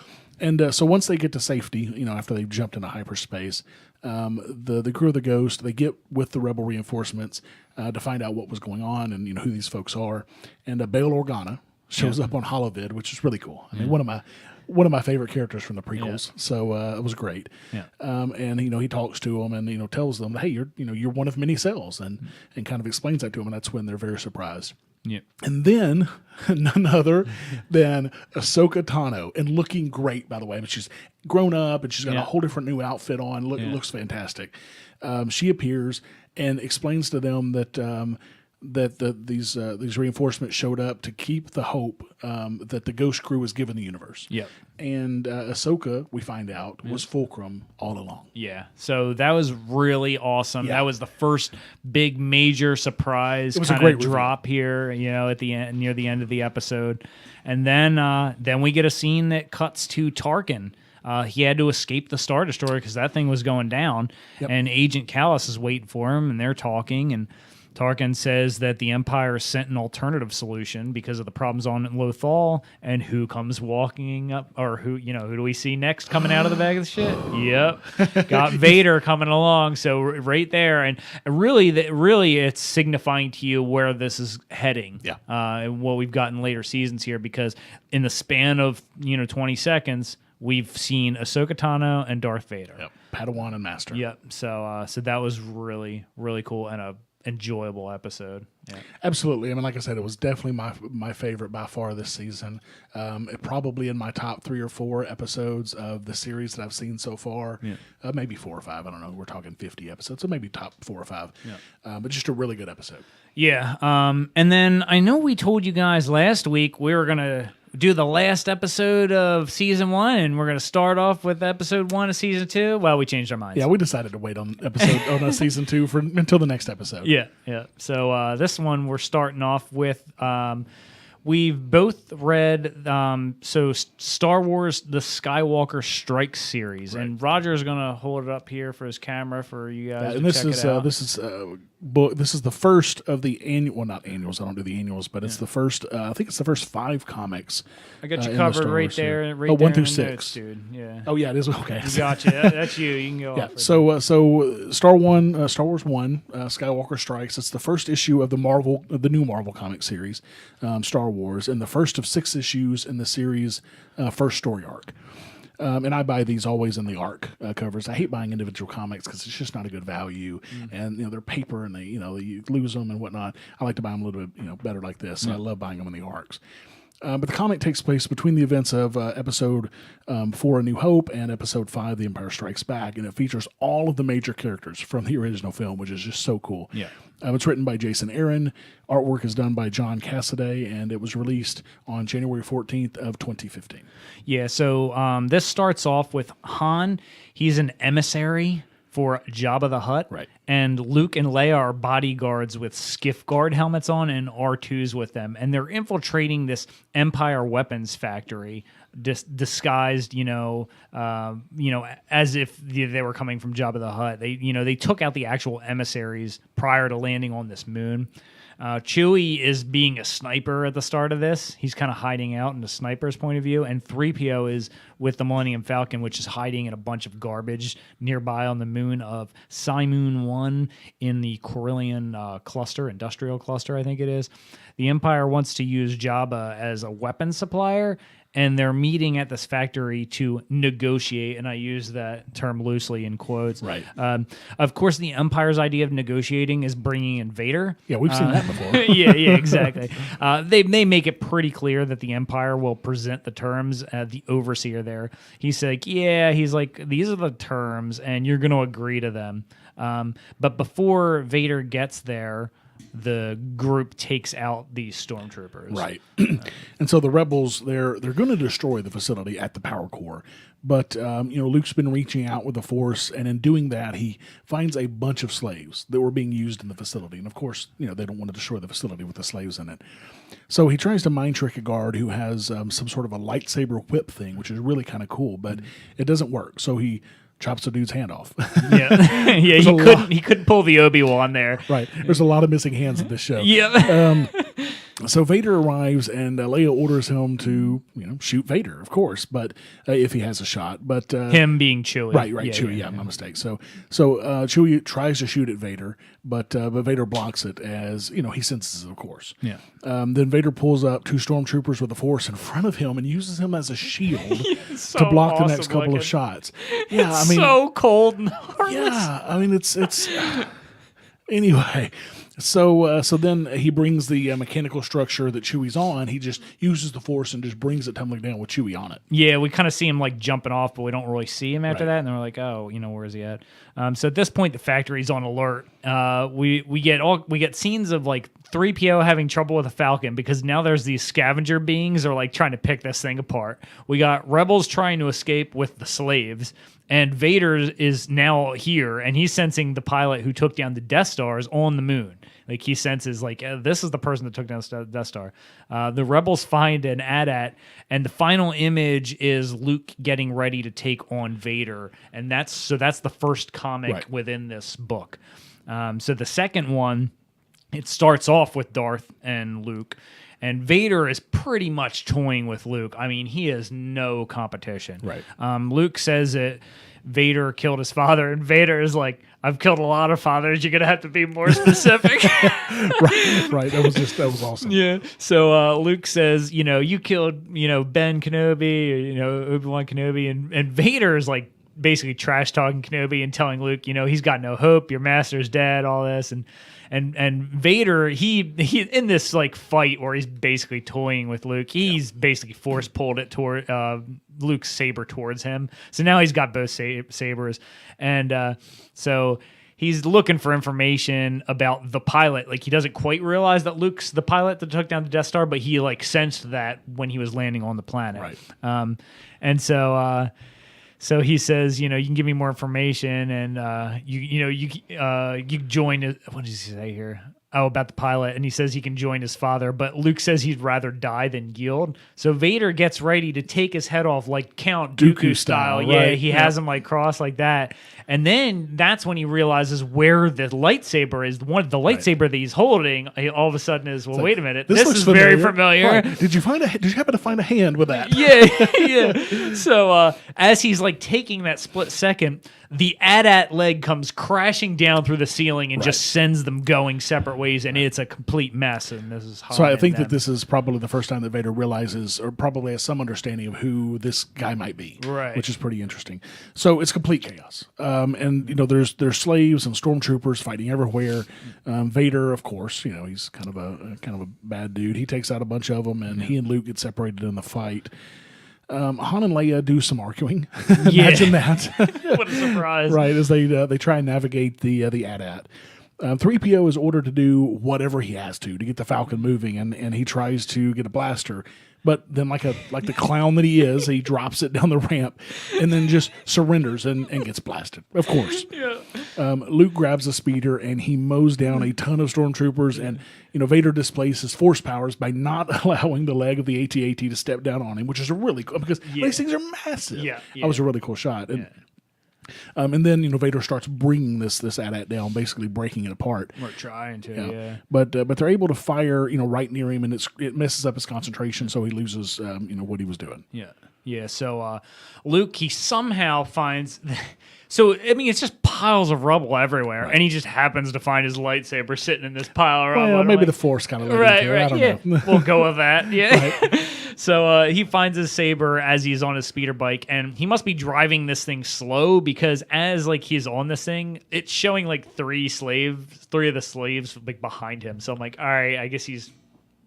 And so once they get to safety, after they've jumped into hyperspace, the crew of the Ghost, they get with the rebel reinforcements to find out what was going on and who these folks are. And Bail Organa shows up on Holovid, which is really cool. I mean, one of my favorite characters from the prequels. Yeah. So it was great. Yeah. And he talks to them and tells them, hey, you're one of many cells, and kind of explains that to them, and that's when they're very surprised. Yeah. And then none other than Ahsoka Tano, and looking great, by the way. But she's grown up and she's got a whole different new outfit on. It looks fantastic. She appears and explains to them that these reinforcements showed up to keep the hope that the Ghost crew was given the universe. Yep. And Ahsoka, we find out, was Fulcrum all along. Yeah. So that was really awesome. Yeah. That was the first big major surprise. It was a kind great of drop here, at the end, near the end of the episode. And then we get a scene that cuts to Tarkin. He had to escape the Star Destroyer because that thing was going down. Yep. And Agent Callus is waiting for him, and they're talking, and Tarkin says that the Empire sent an alternative solution because of the problems on Lothal, and who comes walking up, or who do we see next coming out of the bag of the shit? Yep, got Vader coming along. So right there, and really, it's signifying to you where this is heading. Yeah, and what we've got in later seasons here, because in the span of 20 seconds, we've seen Ahsoka Tano and Darth Vader. Yep, Padawan and Master. Yep. So that was really, really cool and a enjoyable episode. Yeah. Absolutely. I mean, like I said, it was definitely my favorite by far this season. Probably in my top 3 or 4 episodes of the series that I've seen so far. Yeah. Maybe 4 or 5. I don't know. We're talking 50 episodes, so maybe top 4 or 5. Yeah. But just a really good episode. Yeah. And then I know we told you guys last week we were going to do the last episode of season 1, and we're going to start off with episode 1 of season 2. Well, we changed our minds. Yeah, we decided to wait on season 2 until the next episode. Yeah. So this one we're starting off with. We've both read Star Wars: The Skywalker Strikes series, right. And Roger's going to hold it up here for his camera for you guys. And this is the first of the annual. Well, not annuals. I don't do the annuals, but it's the first. I think it's the first 5 comics. I got you covered right there. Right 1 through there 6, notes, dude. Yeah. Oh yeah, it is okay. You got you. That's you. You can go. Yeah. So Star Wars 1, Skywalker Strikes. It's the first issue of the new Marvel comic series, Star Wars, and the first of 6 issues in the series' first story arc. And I buy these always in the arc covers. I hate buying individual comics because it's just not a good value, and they're paper and they you lose them and whatnot. I like to buy them a little bit better like this. And I love buying them in the arcs. But the comic takes place between the events of episode 4, A New Hope, and episode 5, The Empire Strikes Back, and it features all of the major characters from the original film, which is just so cool. Yeah. It's written by Jason Aaron. Artwork is done by John Cassaday, and it was released on January 14th of 2015. Yeah, so this starts off with Han. He's an emissary for Jabba the Hutt. Right. And Luke and Leia are bodyguards with skiff guard helmets on, and R2's with them. And they're infiltrating this Empire weapons factory, disguised, as if they were coming from Jabba the Hutt. They took out the actual emissaries prior to landing on this moon. Chewie is being a sniper at the start of this. He's kind of hiding out in the sniper's point of view, and 3PO is with the Millennium Falcon, which is hiding in a bunch of garbage nearby on the moon of Simoon 1 in the Corellian industrial cluster, I think it is. The Empire wants to use Jabba as a weapon supplier, and they're meeting at this factory to negotiate, and I use that term loosely in quotes. Right. Of course, the Empire's idea of negotiating is bringing in Vader. Yeah, we've seen that before. yeah, exactly. They make it pretty clear that the Empire will present the terms. The overseer there, he's like, these are the terms, and you're going to agree to them. But before Vader gets there, the group takes out these stormtroopers. Right. And so the rebels, they're going to destroy the facility at the power core. But, Luke's been reaching out with the Force, and in doing that, he finds a bunch of slaves that were being used in the facility. And, of course, they don't want to destroy the facility with the slaves in it. So he tries to mind trick a guard who has some sort of a lightsaber whip thing, which is really kind of cool, but it doesn't work. So he chops the dude's hand off. He couldn't pull the Obi-Wan there. Right. There's a lot of missing hands in this show. Yeah. So Vader arrives, and Leia orders him to, shoot Vader, of course, but if he has a shot. But him being Chewie. Right, Chewie. Yeah, my mistake. So Chewie tries to shoot at Vader, but Vader blocks it as he senses it, of course. Yeah. Then Vader pulls up 2 stormtroopers with the Force in front of him and uses him as a shield to block the next couple of shots. Yeah, so cold and harmless. Yeah, it's anyway. So then he brings the mechanical structure that Chewie's on. He just uses the Force and just brings it tumbling down with Chewie on it. Yeah, we kind of see him jumping off, but we don't really see him after that. And then we're like, oh, where is he at? So at this point, the factory's on alert. We get scenes of 3PO having trouble with a Falcon because now there's these scavenger beings are trying to pick this thing apart. We got rebels trying to escape with the slaves. And Vader is now here, and he's sensing the pilot who took down the Death Stars on the moon. He senses, this is the person that took down the Death Star. The rebels find an AT-AT, and the final image is Luke getting ready to take on Vader. And that's the first comic within this book. So the second one, it starts off with Darth and Luke. And Vader is pretty much toying with Luke. I mean, he is no competition. Right. Luke says that Vader killed his father, and Vader is like, I've killed a lot of fathers. You're going to have to be more specific. Right. That was awesome. Yeah. So Luke says, you killed, Ben Kenobi, or, Obi-Wan Kenobi. And Vader is basically trash talking Kenobi and telling Luke, he's got no hope. Your master's dead, all this. And Vader, he in this fight where he's basically toying with Luke, he's basically force pulled it toward Luke's saber towards him. So now he's got both sabers, and so he's looking for information about the pilot. He doesn't quite realize that Luke's the pilot that took down the Death Star, but he sensed that when he was landing on the planet. Right. And so. So he says, you can give me more information, and you join. What does he say here? Oh, about the pilot, and he says he can join his father, but Luke says he'd rather die than yield. So Vader gets ready to take his head off, Count Dooku style. Right? Yeah, he has him crossed like that, and then that's when he realizes where the lightsaber is. The lightsaber that he's holding, all of a sudden is, wait a minute, this is very familiar. Right. Did you happen to find a hand with that? Yeah. So as he's taking that split second, the AT-AT leg comes crashing down through the ceiling and just sends them going separate ways, and it's a complete mess. And this is so I think that this is probably the first time that Vader realizes, or probably has some understanding of who this guy might be, right? Which is pretty interesting. So it's complete chaos, and there's slaves and stormtroopers fighting everywhere. Vader, of course, he's kind of a bad dude. He takes out a bunch of them, and he and Luke get separated in the fight. Han and Leia do some arguing. Imagine that. What a surprise! Right, as they try and navigate the AT-AT. 3PO is ordered to do whatever he has to get the Falcon moving, and he tries to get a blaster. But then, like the clown that he is, he drops it down the ramp and then just surrenders and gets blasted. Of course. Yeah. Luke grabs a speeder and he mows down a ton of stormtroopers. And Vader displays his force powers by not allowing the leg of the AT-AT to step down on him, which is a really cool because these things are massive. Yeah. That was a really cool shot. And then Vader starts bringing this AT-AT down, basically breaking it apart. We're trying to, yeah. But they're able to fire right near him, and it messes up his concentration, so he loses what he was doing. Yeah. So Luke, he somehow finds. So it's just piles of rubble everywhere, and he just happens to find his lightsaber sitting in this pile of rubble. Well, maybe the Force kind of let him right. I don't know. We'll go with that. Yeah. So he finds his saber as he's on his speeder bike, and he must be driving this thing slow because as like he's on this thing, it's showing like three of the slaves like behind him. So I'm like, all right, I guess he's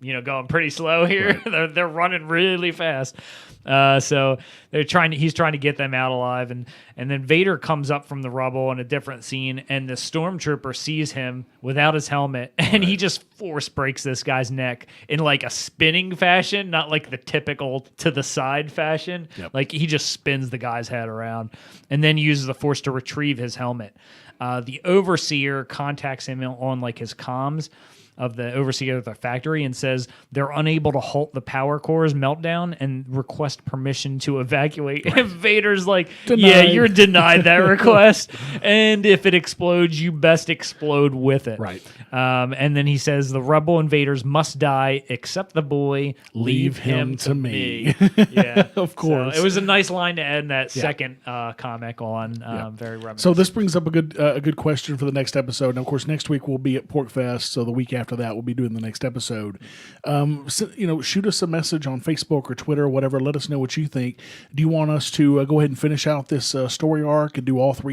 going pretty slow here. Right. they're running really fast. So he's trying to get them out alive, and then Vader comes up from the rubble in a different scene, and the stormtrooper sees him without his helmet, and he just force breaks this guy's neck in like a spinning fashion, not like the typical to the side fashion. Yep. Like he just spins the guy's head around, and then uses the force to retrieve his helmet. The overseer contacts him on like his comms of the overseer of the factory and says they're unable to halt the power core's meltdown and request permission to evacuate. Right. And Vader's like, denied. Yeah, you're denied that request. And if it explodes, you best explode with it. Right. And then he says the rebel invaders must die except the boy. Leave him to me. Yeah, of course. So it was a nice line to end that second comic on. Very reminiscent. So this brings up a good question for the next episode. And of course, next week we'll be at PorkFest. So the week after that, we'll be doing the next episode. Shoot us a message on Facebook or Twitter or whatever. Let us know what you think. Do you want us to go ahead and finish out this story arc and do all four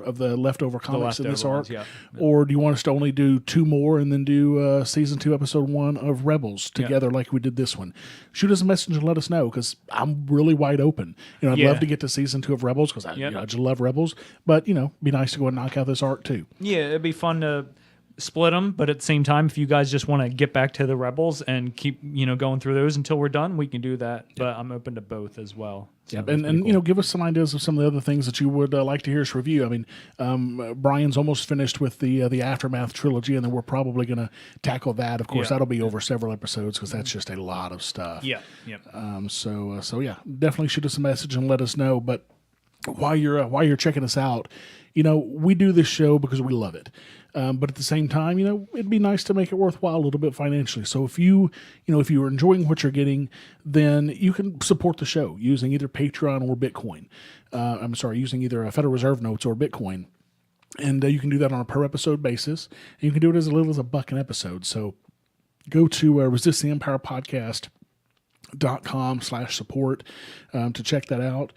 of the leftover comics in this arc? Ones, or do you want us to only do two more and then do season 2, episode 1 of Rebels together like we did this one? Shoot us a message and let us know, because I'm really wide open. I'd love to get to season 2 of Rebels because I just love Rebels. But be nice to go and knock out this arc too. Yeah, it'd be fun to split them, but at the same time, if you guys just want to get back to the Rebels and keep going through those until we're done, we can do that. But I'm open to both as well. So and cool. Give us some ideas of some of the other things that you would like to hear us review. I mean, Brian's almost finished with the Aftermath trilogy, and then we're probably going to tackle that. Of course, that'll be over several episodes because that's just a lot of stuff. Yeah. So definitely shoot us a message and let us know. But while you're checking us out, we do this show because we love it. But at the same time, it'd be nice to make it worthwhile a little bit financially. So if you're enjoying what you're getting, then you can support the show using either Patreon or Bitcoin. Using either a Federal Reserve notes or Bitcoin. And you can do that on a per episode basis. And you can do it as little as $1 an episode. So go to resisttheempirePodcast.com/support to check that out.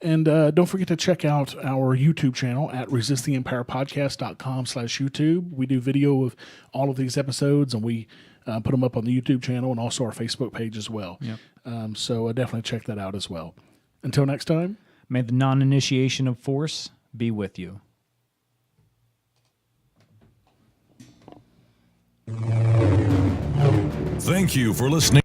And don't forget to check out our YouTube channel at resisttheempirepodcast.com/YouTube. We do video of all of these episodes, and we put them up on the YouTube channel and also our Facebook page as well. Yep. So definitely check that out as well. Until next time. May the non-initiation of force be with you. Thank you for listening.